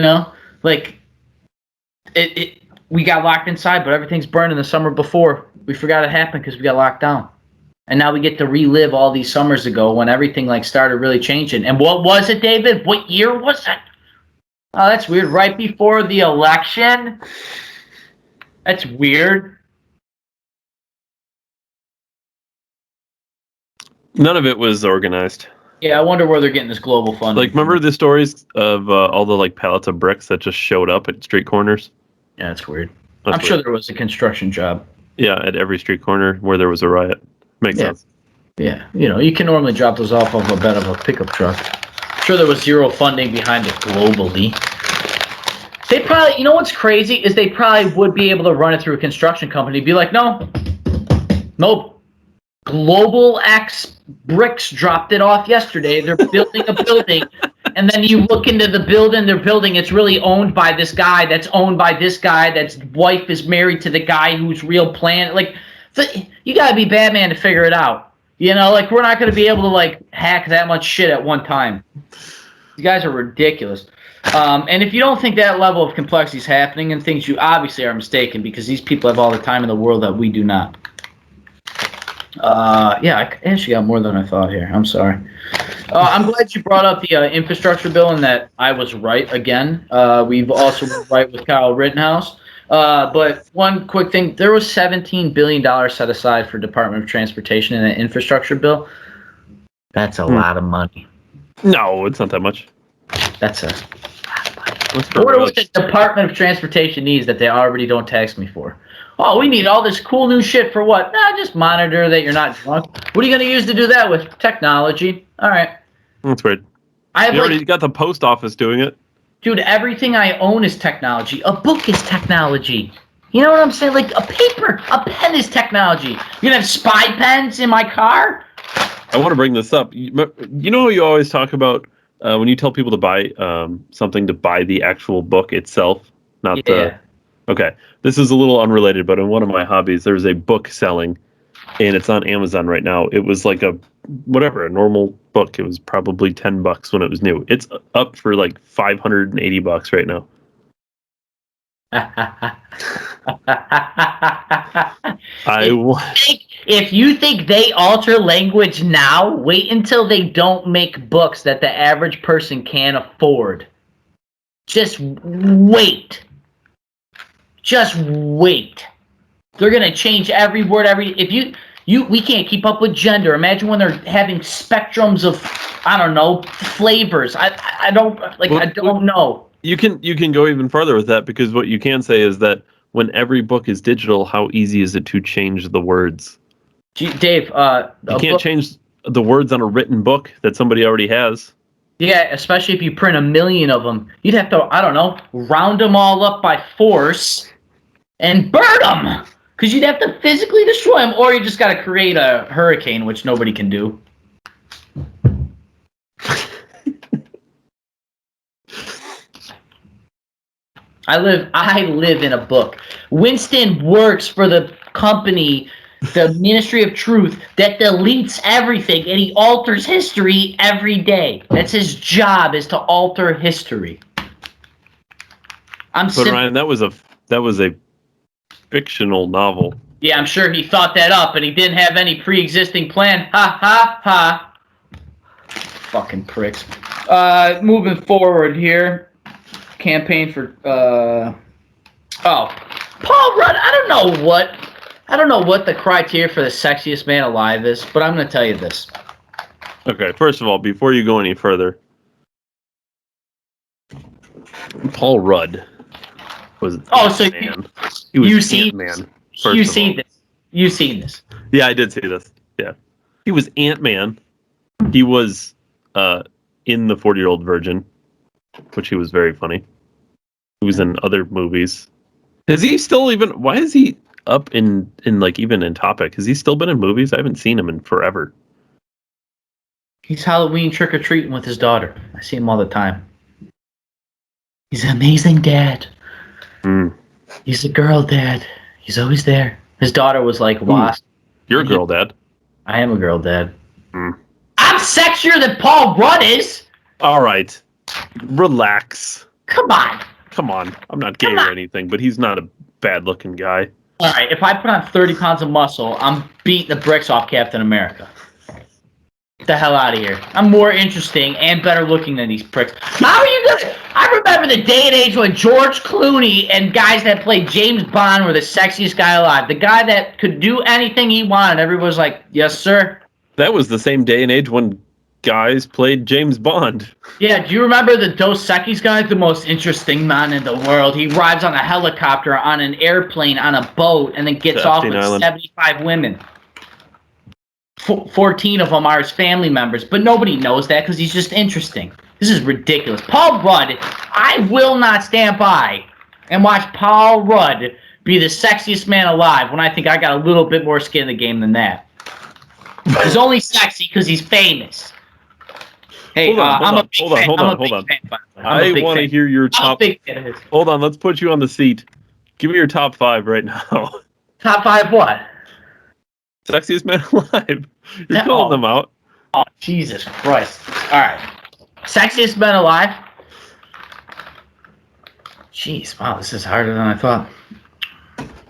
got locked inside, but everything's burning the summer before. We forgot it happened because we got locked down. And now we get to relive all these summers ago when everything started really changing. And what was it, David? What year was it? Oh, that's weird. Right before the election? That's weird. None of it was organized. Yeah, I wonder where they're getting this global funding. Remember the stories of all the pallets of bricks that just showed up at street corners? Yeah, that's weird. I'm sure there was a construction job. Yeah, at every street corner where there was a riot. Makes sense. Yeah, you can normally drop those off of a bed of a pickup truck. I'm sure there was zero funding behind it globally. They probably, what's crazy is they probably would be able to run it through a construction company. Be like, nope. Global X Bricks dropped it off yesterday. They're building a building, and then you look into the building they're building. It's really owned by this guy. That's owned by this guy. That's wife is married to the guy whose real plan. You gotta be Batman to figure it out. You know, like we're not gonna be able to like hack that much shit at one time. You guys are ridiculous. And if you don't think that level of complexity is happening and things, you obviously are mistaken because these people have all the time in the world that we do not. Yeah, I actually got more than I thought here. I'm sorry. I'm glad you brought up the infrastructure bill and that I was right again. We've also been right with Kyle Rittenhouse. But one quick thing, there was $17 billion set aside for Department of Transportation in the infrastructure bill. That's a lot of money. No, it's not that much. That's a... I wonder what the Department of Transportation needs that they already don't tax me for. Oh, we need all this cool new shit for what? Nah, just monitor that you're not drunk. What are you going to use to do that with? Technology. All right. That's weird. You already got the post office doing it. Dude, everything I own is technology. A book is technology. You know what I'm saying? Like a paper, a pen is technology. You're going to have spy pens in my car? I want to bring this up. You know how you always talk about when you tell people to buy something, to buy the actual book itself, not the... Okay, this is a little unrelated, but in one of my hobbies, there's a book selling, and it's on Amazon right now. It was like a normal book. It was probably $10 when it was new. It's up for like $580 right now. If you think they alter language now, wait until they don't make books that the average person can't afford. Just wait. Just wait. They're gonna change every word. We can't keep up with gender. Imagine when they're having spectrums of, I don't know, flavors. I don't know. You can go even further with that, because what you can say is that when every book is digital, how easy is it to change the words? Dave, you can't change the words on a written book that somebody already has. Yeah, especially if you print 1 million of them. You'd have to, I don't know, round them all up by force and burn them, because you'd have to physically destroy them, or you just got to create a hurricane, which nobody can do. I live in a book. Winston works for the company, the Ministry of Truth, that deletes everything, and he alters history every day. That's his job, is to alter history. Ryan, that was a fictional novel. Yeah, I'm sure he thought that up, and he didn't have any pre-existing plan. Ha ha ha. Fucking pricks. Moving forward here. Campaign for Paul Rudd. I don't know what the criteria for the sexiest man alive is, but I'm going to tell you this. Okay, first of all, before you go any further, Paul Rudd was Ant-Man. He was Ant-Man. You've seen this. Yeah, I did see this. Yeah. He was Ant-Man. He was in The 40-Year-Old Virgin, which he was very funny. He was in other movies. Is he still even... Why is he up in like even in topic? Has he still been in movies? I haven't seen him in forever. He's Halloween trick-or-treating with his daughter. I see him all the time. He's an amazing dad. He's a girl dad. He's always there. His daughter was like, lost. You're a girl dad. I am a girl dad. I'm sexier than Paul Rudd is. All right. Relax. Come on. I'm not gay or anything, but he's not a bad-looking guy. All right. If I put on 30 pounds of muscle, I'm beating the bricks off Captain America. Get the hell out of here. I'm more interesting and better looking than these pricks. How are you gonna... I remember the day and age when George Clooney and guys that played James Bond were the sexiest guy alive. The guy that could do anything he wanted. Everyone was like, yes, sir. That was the same day and age when guys played James Bond. Yeah, do you remember the Dos Equis guy? The most interesting man in the world. He arrives on a helicopter, on an airplane, on a boat, and then gets off with 75 women. 14 of them are his family members, but nobody knows that because he's just interesting. This is ridiculous. Paul Rudd, I will not stand by and watch Paul Rudd be the sexiest man alive when I think I got a little bit more skin in the game than that. He's only sexy because he's famous. Hey, hold on. I want to hear your top. Hold on, let's put you on the seat. Give me your top 5 right now. Top 5 what? Sexiest man alive. You're calling them out. Oh, Jesus Christ. All right. Sexiest men alive? Jeez, wow, this is harder than I thought.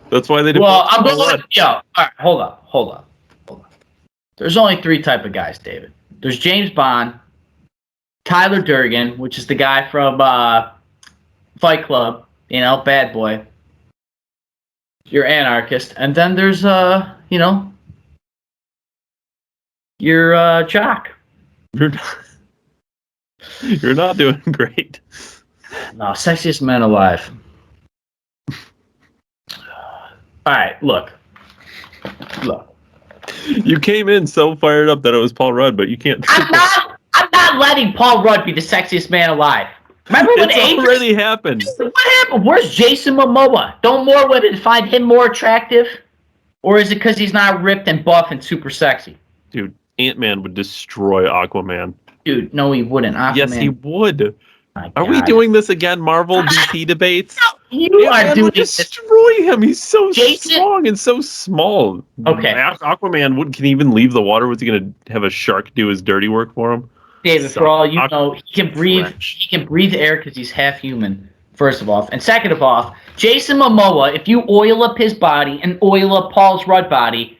That's why they didn't. Well, I'm going. Yo, all right, hold up. There's only 3 type of guys, David. There's James Bond, Tyler Durden, which is the guy from Fight Club, bad boy. You're anarchist, and then there's your Jock. You're not doing great. No, sexiest man alive. All right, look. You came in so fired up that it was Paul Rudd, but you can't. I'm not letting Paul Rudd be the sexiest man alive. Remember when it's already happened? What happened? Where's Jason Momoa? Don't more women find him more attractive? Or is it because he's not ripped and buff and super sexy? Dude, Ant-Man would destroy Aquaman. Dude, no, he wouldn't. Aquaman. Yes, he would. Are we doing this again, Marvel DC debates? You are doing this. Destroy him. He's so strong and so small. Okay. Aquaman can he even leave the water? Was he going to have a shark do his dirty work for him? David, for all you know, he can breathe. He can breathe air because he's half human. First of all, and second of all, Jason Momoa. If you oil up his body and oil up Paul's Rudd body,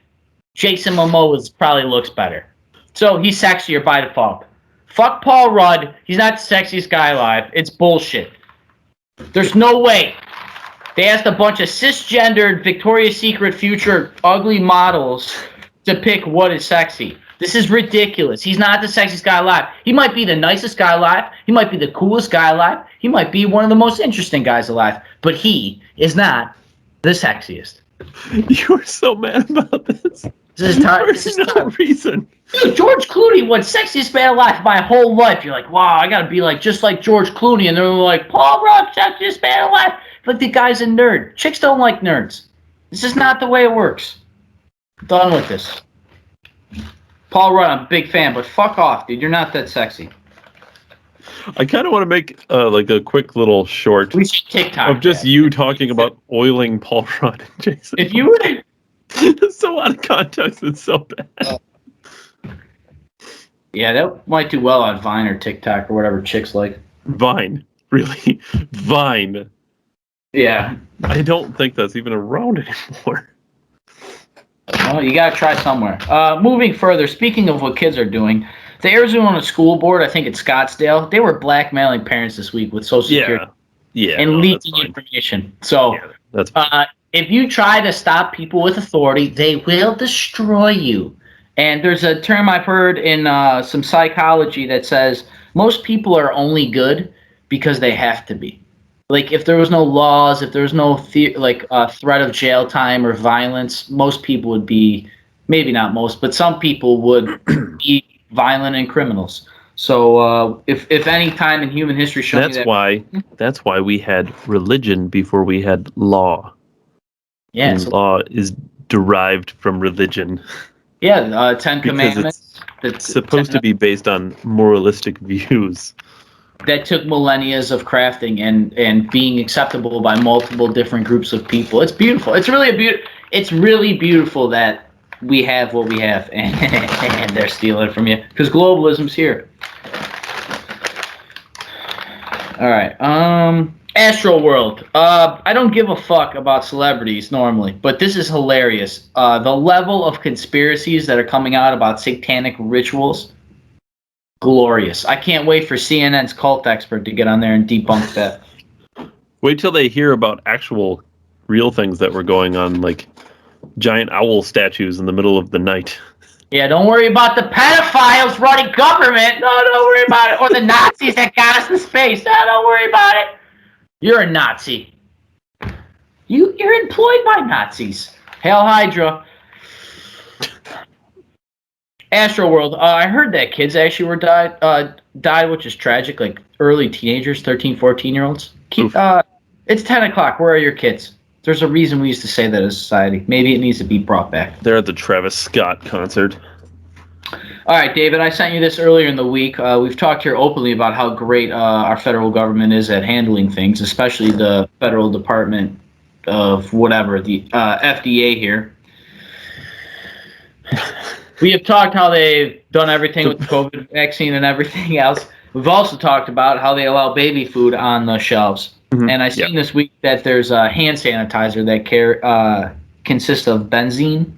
Jason Momoa's probably looks better. So he's sexier by default. Fuck Paul Rudd. He's not the sexiest guy alive. It's bullshit. There's no way. They asked a bunch of cisgendered Victoria's Secret future ugly models to pick what is sexy. This is ridiculous. He's not the sexiest guy alive. He might be the nicest guy alive. He might be the coolest guy alive. He might be one of the most interesting guys alive. But he is not the sexiest. You are so mad about this. This is time. For no reason. Dude, George Clooney was sexiest man alive my whole life. You're like, wow, I gotta be like just like George Clooney, and they're like, Paul Rudd, sexiest man alive. But the guy's a nerd. Chicks don't like nerds. This is not the way it works. Done with this. Paul Rudd, I'm a big fan, but fuck off, dude. You're not that sexy. I kind of want to make like a quick little short we should TikTok of just you talking about oiling Paul Rudd and Jason. If you would. It's so out of context. It's so bad. Yeah, that might do well on Vine or TikTok or whatever chicks like. Vine. Really? Vine. Yeah. I don't think that's even around anymore. Well, you gotta try somewhere. Moving further, speaking of what kids are doing, the Arizona School Board, I think it's Scottsdale, they were blackmailing parents this week with Social Security. Yeah. And leaking information. So, that's if you try to stop people with authority, they will destroy you. And there's a term I've heard in some psychology that says most people are only good because they have to be. Like, if there was no laws, if there was no threat of jail time or violence, most people would be, maybe not most, but some people would be violent and criminals. So if any time in human history shows that's why we had religion before we had law. Yeah, and law is derived from religion. Yeah, 10 Commandments. It's supposed to be based on moralistic views. That took millennia of crafting and being acceptable by multiple different groups of people. It's beautiful. It's really beautiful that we have what we have, and they're stealing it from you because globalism's here. All right. Astro World. I don't give a fuck about celebrities normally, but this is hilarious. The level of conspiracies that are coming out about satanic rituals, glorious. I can't wait for CNN's cult expert to get on there and debunk that. Wait till they hear about actual real things that were going on, like giant owl statues in the middle of the night. Yeah, don't worry about the pedophiles running government. No, don't worry about it. Or the Nazis that got us in space. No, don't worry about it. You're a Nazi. You're employed by Nazis. Hail Hydra. Astroworld. I heard that kids actually were died, which is tragic. Like early teenagers, 13, 14-year-olds. It's 10 o'clock. Where are your kids? There's a reason we used to say that as a society. Maybe it needs to be brought back. They're at the Travis Scott concert. All right, David, I sent you this earlier in the week. We've talked here openly about how great our federal government is at handling things, especially the Federal Department of whatever, the FDA here. We have talked how they've done everything with the COVID vaccine and everything else. We've also talked about how they allow baby food on the shelves. Mm-hmm. And I've seen this week that there's a hand sanitizer that consists of benzene,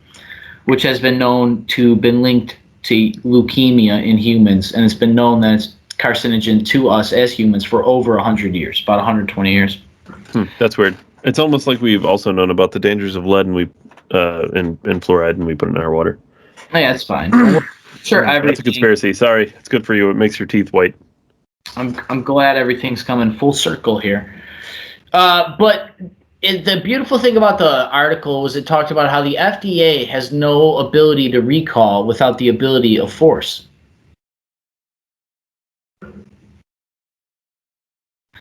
which has been known to been linked to leukemia in humans, and it's been known that it's carcinogen to us as humans for over 100 years, about 120 years. That's weird. It's almost like we've also known about the dangers of lead and in fluoride, and we put it in our water. Yeah, that's fine. Sure, that's a conspiracy. Sorry, it's good for you. It makes your teeth white. I'm glad everything's coming full circle here. But the beautiful thing about the article was it talked about how the FDA has no ability to recall without the ability of force.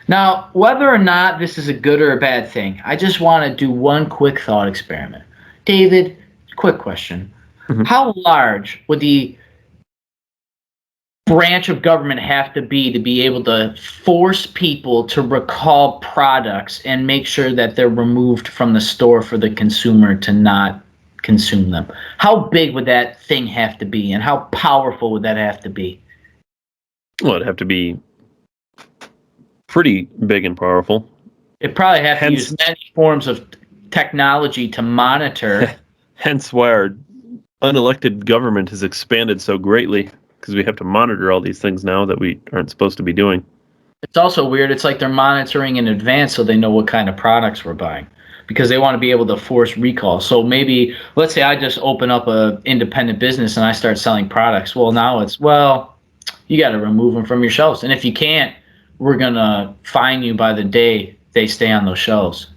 Now, whether or not this is a good or a bad thing, I just want to do one quick thought experiment. David, quick question. Mm-hmm. How large would the branch of government have to be able to force people to recall products and make sure that they're removed from the store for the consumer to not consume them? How big would that thing have to be, and how powerful would that have to be? Well, it'd have to be pretty big and powerful. It probably have to use many forms of technology to monitor. Hence why our unelected government has expanded so greatly, because we have to monitor all these things now that we aren't supposed to be doing. It's also weird. It's like they're monitoring in advance so they know what kind of products we're buying, because they want to be able to force recall. So maybe, let's say I just open up an independent business and I start selling products. Well, now it's, you got to remove them from your shelves. And if you can't, we're going to fine you by the day they stay on those shelves.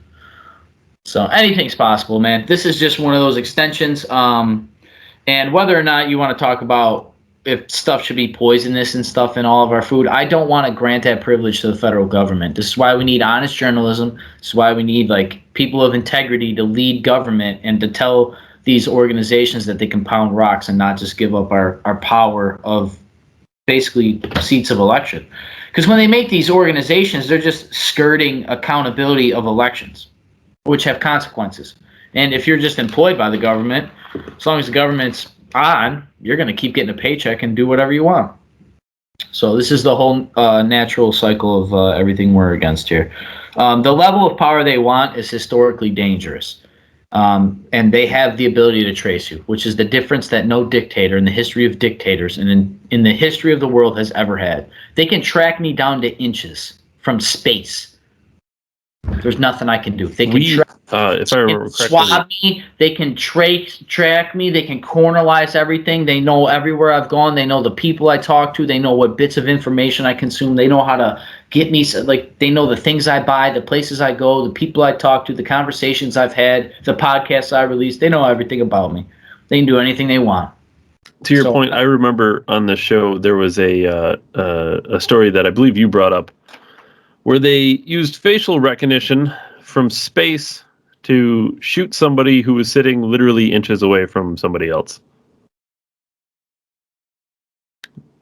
So anything's possible, man. This is just one of those extensions. And whether or not you want to talk about if stuff should be poisonous and stuff in all of our food, I don't want to grant that privilege to the federal government. This is why we need honest journalism. This is why we need people of integrity to lead government and to tell these organizations that they can pound rocks and not just give up our power of basically seats of election. Because when they make these organizations, they're just skirting accountability of elections, which have consequences. And if you're just employed by the government, as long as the government's on, you're going to keep getting a paycheck and do whatever you want. So this is the whole natural cycle of everything we're against here. The level of power they want is historically dangerous. And they have the ability to trace you, which is the difference that no dictator in the history of dictators and in the history of the world has ever had. They can track me down to inches from space. There's nothing I can do. They can if I remember correctly, swab me. They can track me. They can cornerlize everything. They know everywhere I've gone. They know the people I talk to. They know what bits of information I consume. They know how to get me. They know the things I buy, the places I go, the people I talk to, the conversations I've had, the podcasts I release. They know everything about me. They can do anything they want. To your point, I remember on the show there was a story that I believe you brought up, where they used facial recognition from space to shoot somebody who was sitting literally inches away from somebody else.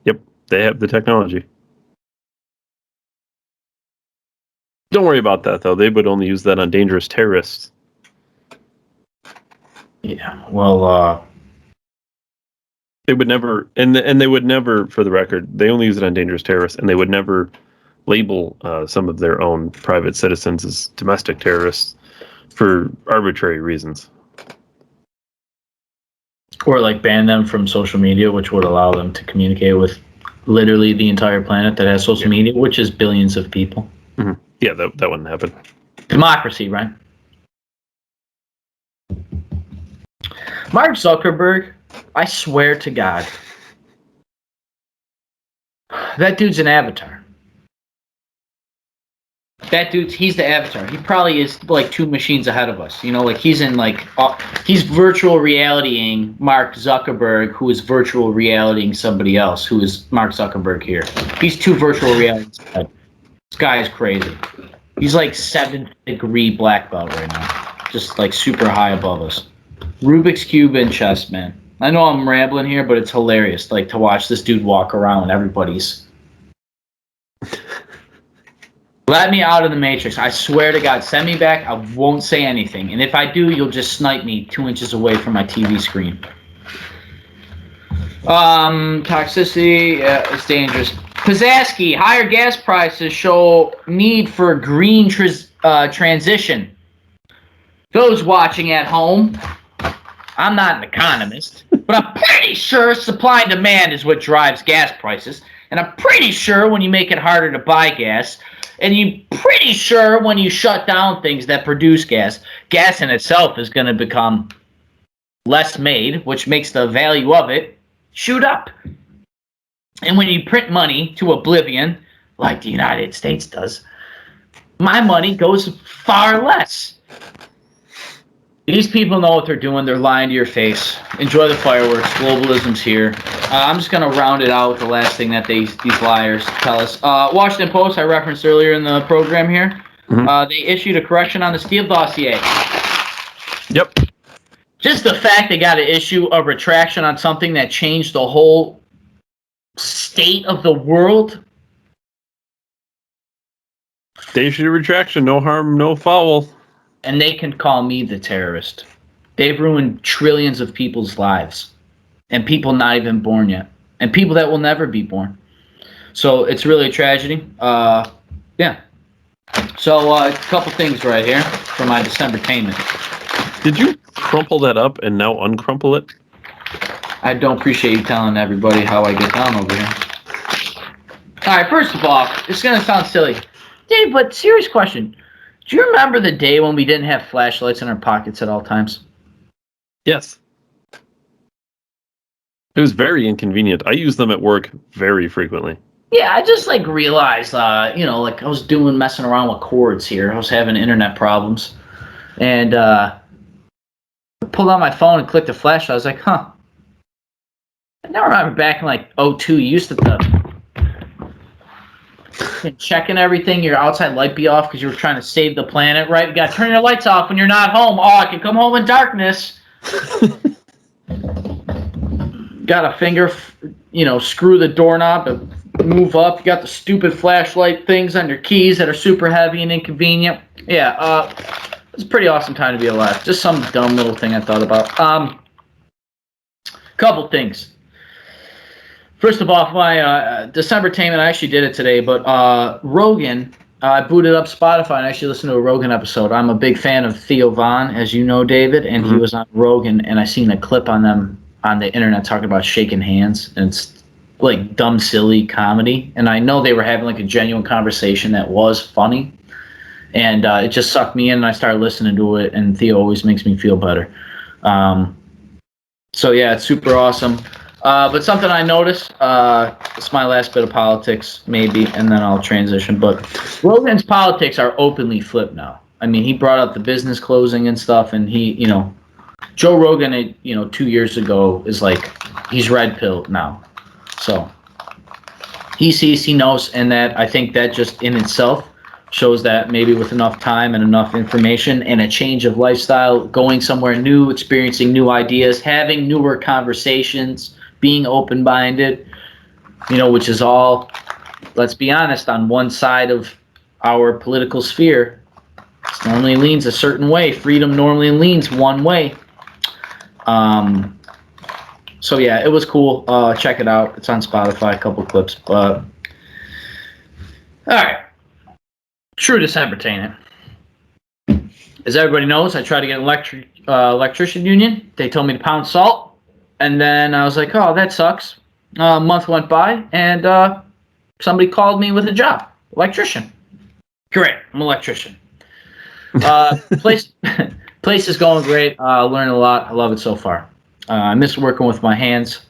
Yep, they have the technology. Don't worry about that, though. They would only use that on dangerous terrorists. Yeah, well, they would never, and they would never, for the record, they only use it on dangerous terrorists, and they would never label some of their own private citizens as domestic terrorists for arbitrary reasons. Or ban them from social media, which would allow them to communicate with literally the entire planet that has social media, which is billions of people. Mm-hmm. Yeah, that wouldn't happen. Democracy, right? Mark Zuckerberg, I swear to God, that dude's an avatar. That dude's, he's the avatar. He probably is 2 machines ahead of us. He's in he's virtual realitying Mark Zuckerberg, who is virtual realitying somebody else, who is Mark Zuckerberg here. He's 2 virtual realities ahead. This guy is crazy. He's 7th degree black belt right now. Just super high above us. Rubik's Cube and chess, man. I know I'm rambling here, but it's hilarious to watch this dude walk around and everybody's... Let me out of the Matrix. I swear to God, send me back. I won't say anything. And if I do, you'll just snipe me 2 inches away from my TV screen. Toxicity is dangerous. Pazaski, higher gas prices show need for green transition. Those watching at home, I'm not an economist, but I'm pretty sure supply and demand is what drives gas prices. And I'm pretty sure when you make it harder to buy gas, and you're pretty sure when you shut down things that produce gas, gas in itself is going to become less made, which makes the value of it shoot up. And when you print money to oblivion, like the United States does, my money goes far less. These people know what they're doing. They're lying to your face. Enjoy the fireworks. Globalism's here. I'm just going to round it out with the last thing that these liars tell us. Washington Post, I referenced earlier in the program here. Mm-hmm. They issued a correction on the Steele dossier. Yep. Just the fact they got to issue a retraction on something that changed the whole state of the world. They issued a retraction. No harm, no foul. And they can call me the terrorist. They've ruined trillions of people's lives. And people not even born yet. And people that will never be born. So it's really a tragedy. Yeah. So a couple things right here for my Decembertainment. Did you crumple that up and now uncrumple it? I don't appreciate you telling everybody how I get down over here. All right, first of all, it's going to sound silly. Dave, but serious question. Do you remember the day when we didn't have flashlights in our pockets at all times? Yes. It was very inconvenient. I use them at work very frequently. Yeah, I just realized, I was messing around with cords here. I was having internet problems. And I pulled out my phone and clicked the flashlight. I was like, huh. I now remember back in 2002, you used to checking everything, your outside light be off because you were trying to save the planet, right? You got to turn your lights off when you're not home. Oh, I can come home in darkness. Got a finger, screw the doorknob and move up. You got the stupid flashlight things on your keys that are super heavy and inconvenient. Yeah, it's a pretty awesome time to be alive. Just some dumb little thing I thought about. Couple things. First of all, my Decembertainment, I actually did it today, but Rogan, I booted up Spotify and actually listened to a Rogan episode. I'm a big fan of Theo Von, as you know, David, and he was on Rogan, and I seen a clip on them on the internet talking about shaking hands, and it's dumb, silly comedy, and I know they were having a genuine conversation that was funny, and it just sucked me in, and I started listening to it, and Theo always makes me feel better. So yeah, it's super awesome. But something I noticed, it's my last bit of politics, maybe, and then I'll transition. But Rogan's politics are openly flipped now. I mean, he brought up the business closing and stuff, and he, Joe Rogan, 2 years ago is he's red pilled now. So he sees, he knows, and that I think that just in itself shows that maybe with enough time and enough information and a change of lifestyle, going somewhere new, experiencing new ideas, having newer conversations, being open-minded, which is all, let's be honest, on one side of our political sphere, it normally leans a certain way. Freedom normally leans one way. So yeah, it was cool. Check it out. It's on Spotify, a couple clips. But all right, true Decembertainment. As everybody knows, I tried to get an electrician union. They told me to pound salt. And then I was like, oh, that sucks. A month went by, and somebody called me with a job. Electrician. Great. I'm an electrician. Place is going great. Learning a lot. I love it so far. I miss working with my hands.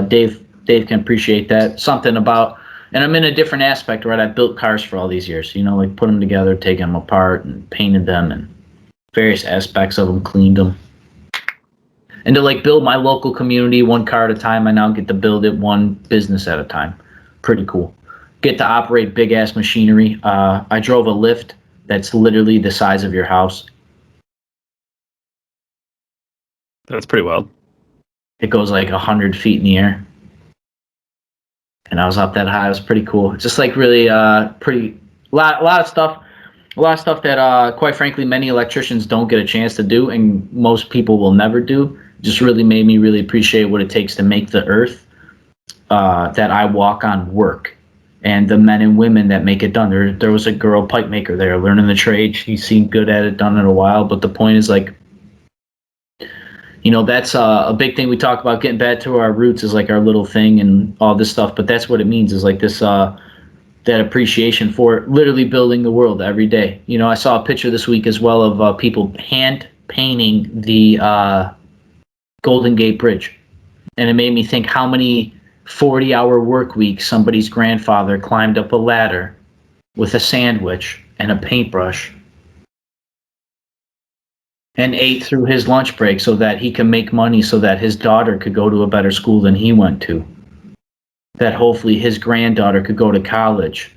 Dave can appreciate that. Something about, and I'm in a different aspect, right? I built cars for all these years. Put them together, taking them apart, and painted them, and various aspects of them, cleaned them. And to build my local community one car at a time, I now get to build it one business at a time. Pretty cool. Get to operate big ass machinery. I drove a lift that's literally the size of your house. That's pretty wild. It goes 100 feet in the air. And I was up that high. It was pretty cool. It's just really pretty, a lot of stuff. A lot of stuff that, quite frankly, many electricians don't get a chance to do, and most people will never do. Just really made me really appreciate what it takes to make the earth. that I walk on work, and the men and women that make it done. There was a girl pipe maker there learning the trade. She seemed good at it, done it a while. But the point is, like, that's a big thing we talk about, getting back to our roots is like our little thing and all this stuff. But that's what it means, is like this, that appreciation for literally building the world every day. I saw a picture this week as well of people hand painting the Golden Gate Bridge. And it made me think how many 40-hour work weeks somebody's grandfather climbed up a ladder with a sandwich and a paintbrush and ate through his lunch break so that he could make money so that his daughter could go to a better school than he went to. That hopefully his granddaughter could go to college.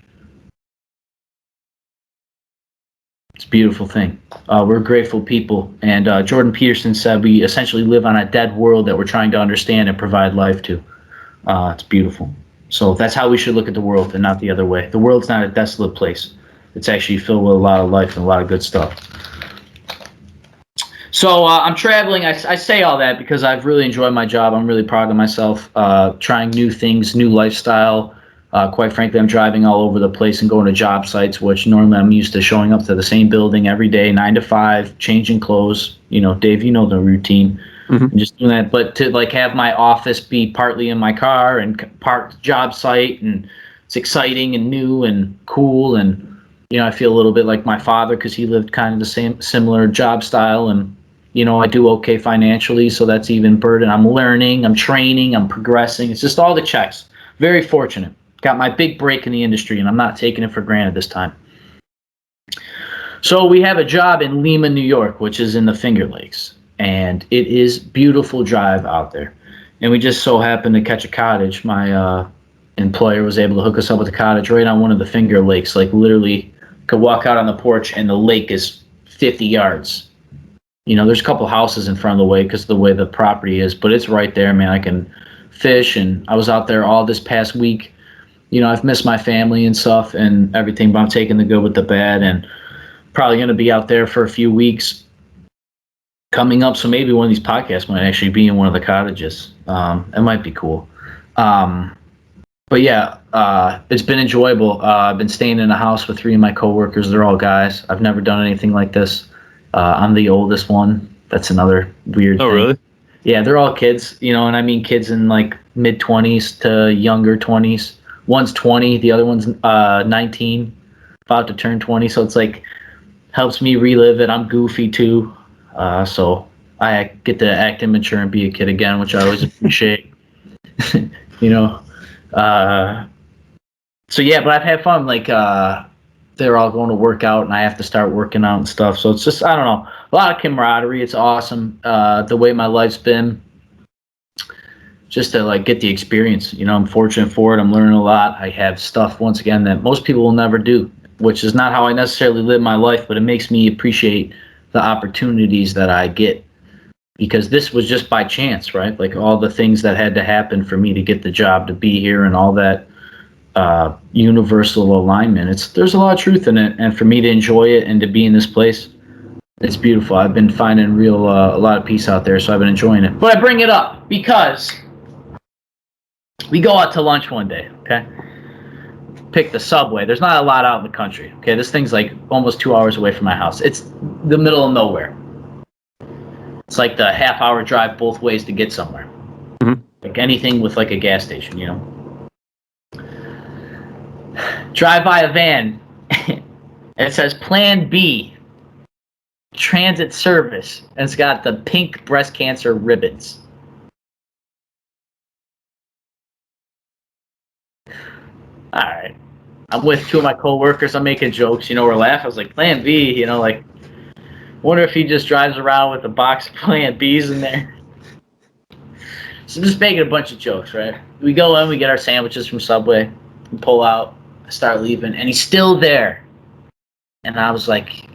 It's a beautiful thing. We're grateful people. And Jordan Peterson said we essentially live on a dead world that we're trying to understand and provide life to. It's beautiful. So that's how we should look at the world, and not the other way. The world's not a desolate place. It's actually filled with a lot of life and a lot of good stuff. So I'm traveling. I say all that because I've really enjoyed my job. I'm really proud of myself, trying new things, new lifestyle. Quite frankly, I'm driving all over the place and going to job sites, which normally I'm used to showing up to the same building every day, 9 to 5, changing clothes. Dave, you know the routine. Mm-hmm. And just doing that. But to like have my office be partly in my car and parked job site, and it's exciting and new and cool. And, I feel a little bit like my father because he lived kind of the same similar job style. And, I do okay financially, so that's even burden. I'm learning, I'm training, I'm progressing. It's just all the checks. Very fortunate. Got my big break in the industry, and I'm not taking it for granted this time. So we have a job in Lima, New York, which is in the Finger Lakes. And it is beautiful drive out there. And we just so happened to catch a cottage. My employer was able to hook us up with a cottage right on one of the Finger Lakes. Like literally could walk out on the porch and the lake is 50 yards. There's a couple houses in front of the way because of the way the property is. But it's right there, man. I can fish. And I was out there all this past week. I've missed my family and stuff and everything. But I'm taking the good with the bad. And probably going to be out there for a few weeks coming up, so maybe one of these podcasts might actually be in one of the cottages. It might be cool. But yeah, it's been enjoyable. I've been staying in a house with 3 of my coworkers. They're all guys. I've never done anything like this. I'm the oldest one. That's another weird thing. Oh, really? Yeah, they're all kids, and I mean kids in like mid-20s to younger 20s. One's 20, the other one's 19, about to turn 20. So it's like helps me relive it. I'm goofy too. So I get to act immature and be a kid again, which I always appreciate. So yeah, but I've had fun. Like they're all going to work out, and I have to start working out and stuff. So it's just, I don't know, a lot of camaraderie. It's awesome. The way my life's been, just to like get the experience. I'm fortunate for it. I'm learning a lot. I have stuff once again that most people will never do, which is not how I necessarily live my life, but it makes me appreciate the opportunities that I get, because this was just by chance, right? Like all the things that had to happen for me to get the job, to be here, and all that universal alignment. There's a lot of truth in it, and for me to enjoy it and to be in this place, it's beautiful. I've been finding a lot of peace out there, so I've been enjoying it. But I bring it up because we go out to lunch one day, okay? Pick the subway. There's not a lot out in the country, okay? This thing's like almost 2 hours away from my house. It's the middle of nowhere. It's like the half-hour drive both ways to get somewhere. Mm-hmm. Like anything with like a gas station, Drive by a van. It says Plan B, transit service, and it's got the pink breast cancer ribbons. All right. I'm with 2 of my coworkers. I'm making jokes, we're laughing. I was like, Plan B, like, wonder if he just drives around with a box of Plan Bs in there. So I'm just making a bunch of jokes, right? We go in, we get our sandwiches from Subway, we pull out, I start leaving, and he's still there. And I was like,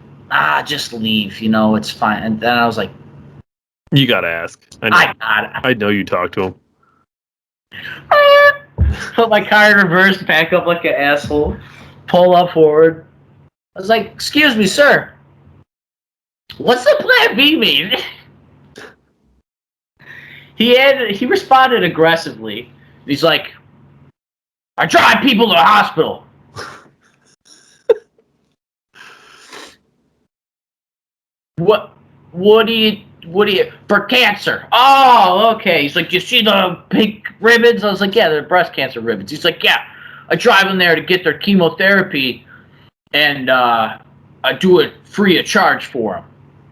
just leave, it's fine. And then I was like, you gotta ask. I know you talked to him. Put my car in reverse, back up like an asshole, pull up forward. I was like, excuse me, sir. What's the Plan B mean? He responded aggressively. He's like, I drive people to the hospital. What do you for cancer? Oh, okay. He's like, you see the pink ribbons? I was like, yeah, they're breast cancer ribbons. He's like, yeah, I drive them there to get their chemotherapy, and I do it free of charge for them.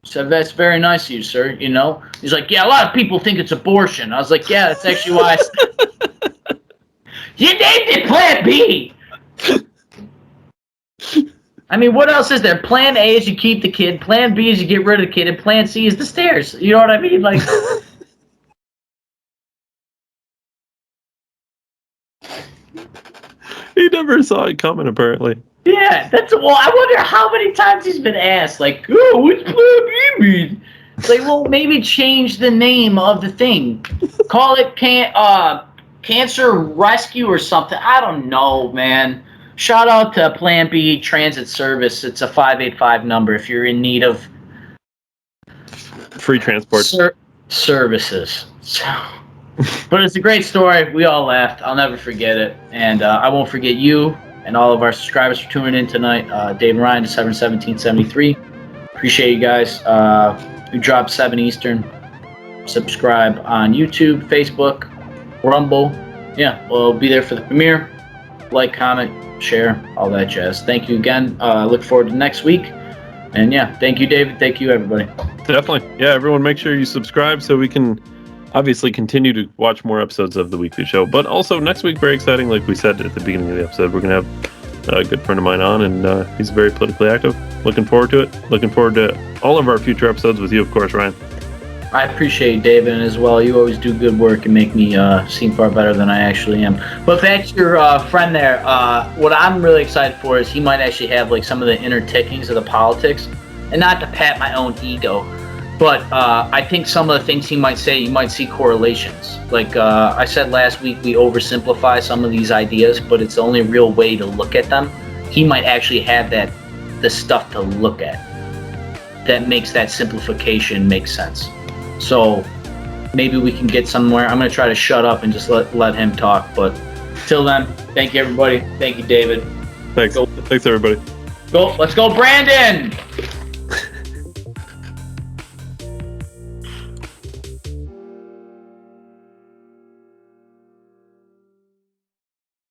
So that's very nice of you, sir. You know. He's like, yeah, a lot of people think it's abortion. I was like, yeah, that's actually why. You named it Plan B. I mean, what else is there? Plan A is you keep the kid. Plan B is you get rid of the kid, and Plan C is the stairs. You know what I mean? Like, he never saw it coming, apparently. yeah, that's well. I wonder how many times he's been asked, like, "Oh, what's Plan B mean?" It's like, well, maybe change the name of the thing. Call it Cancer Rescue or something. I don't know, man. Shout out to Plan B Transit Service. It's a 585 number if you're in need of free transport services. So, but it's a great story. We all laughed. I'll never forget it. And I won't forget you and all of our subscribers for tuning in tonight. Dave and Ryan, December 1773. Appreciate you guys. We dropped 7 Eastern. Subscribe on YouTube, Facebook, Rumble. Yeah, we'll be there for the premiere. Like, comment, share, all that jazz. Thank you again. Look forward to next week. And yeah, thank you, David. Thank you, everybody. Definitely. Yeah, everyone make sure you subscribe so we can obviously continue to watch more episodes of The Weekly Show. But also next week, very exciting. Like we said at the beginning of the episode, we're going to have a good friend of mine on, and he's very politically active. Looking forward to it. Looking forward to all of our future episodes with you, of course, Ryan. I appreciate you, David, and as well, you always do good work and make me seem far better than I actually am. But back to your friend there, what I'm really excited for is he might actually have like some of the inner tickings of the politics, and not to pat my own ego, but I think some of the things he might say, you might see correlations. Like I said last week, we oversimplify some of these ideas, but it's the only real way to look at them. He might actually have the stuff to look at that makes that simplification make sense. So maybe we can get somewhere. I'm going to try to shut up and just let him talk. But till then, thank you, everybody. Thank you, David. Thanks. Thanks, everybody. Let's go, Brandon.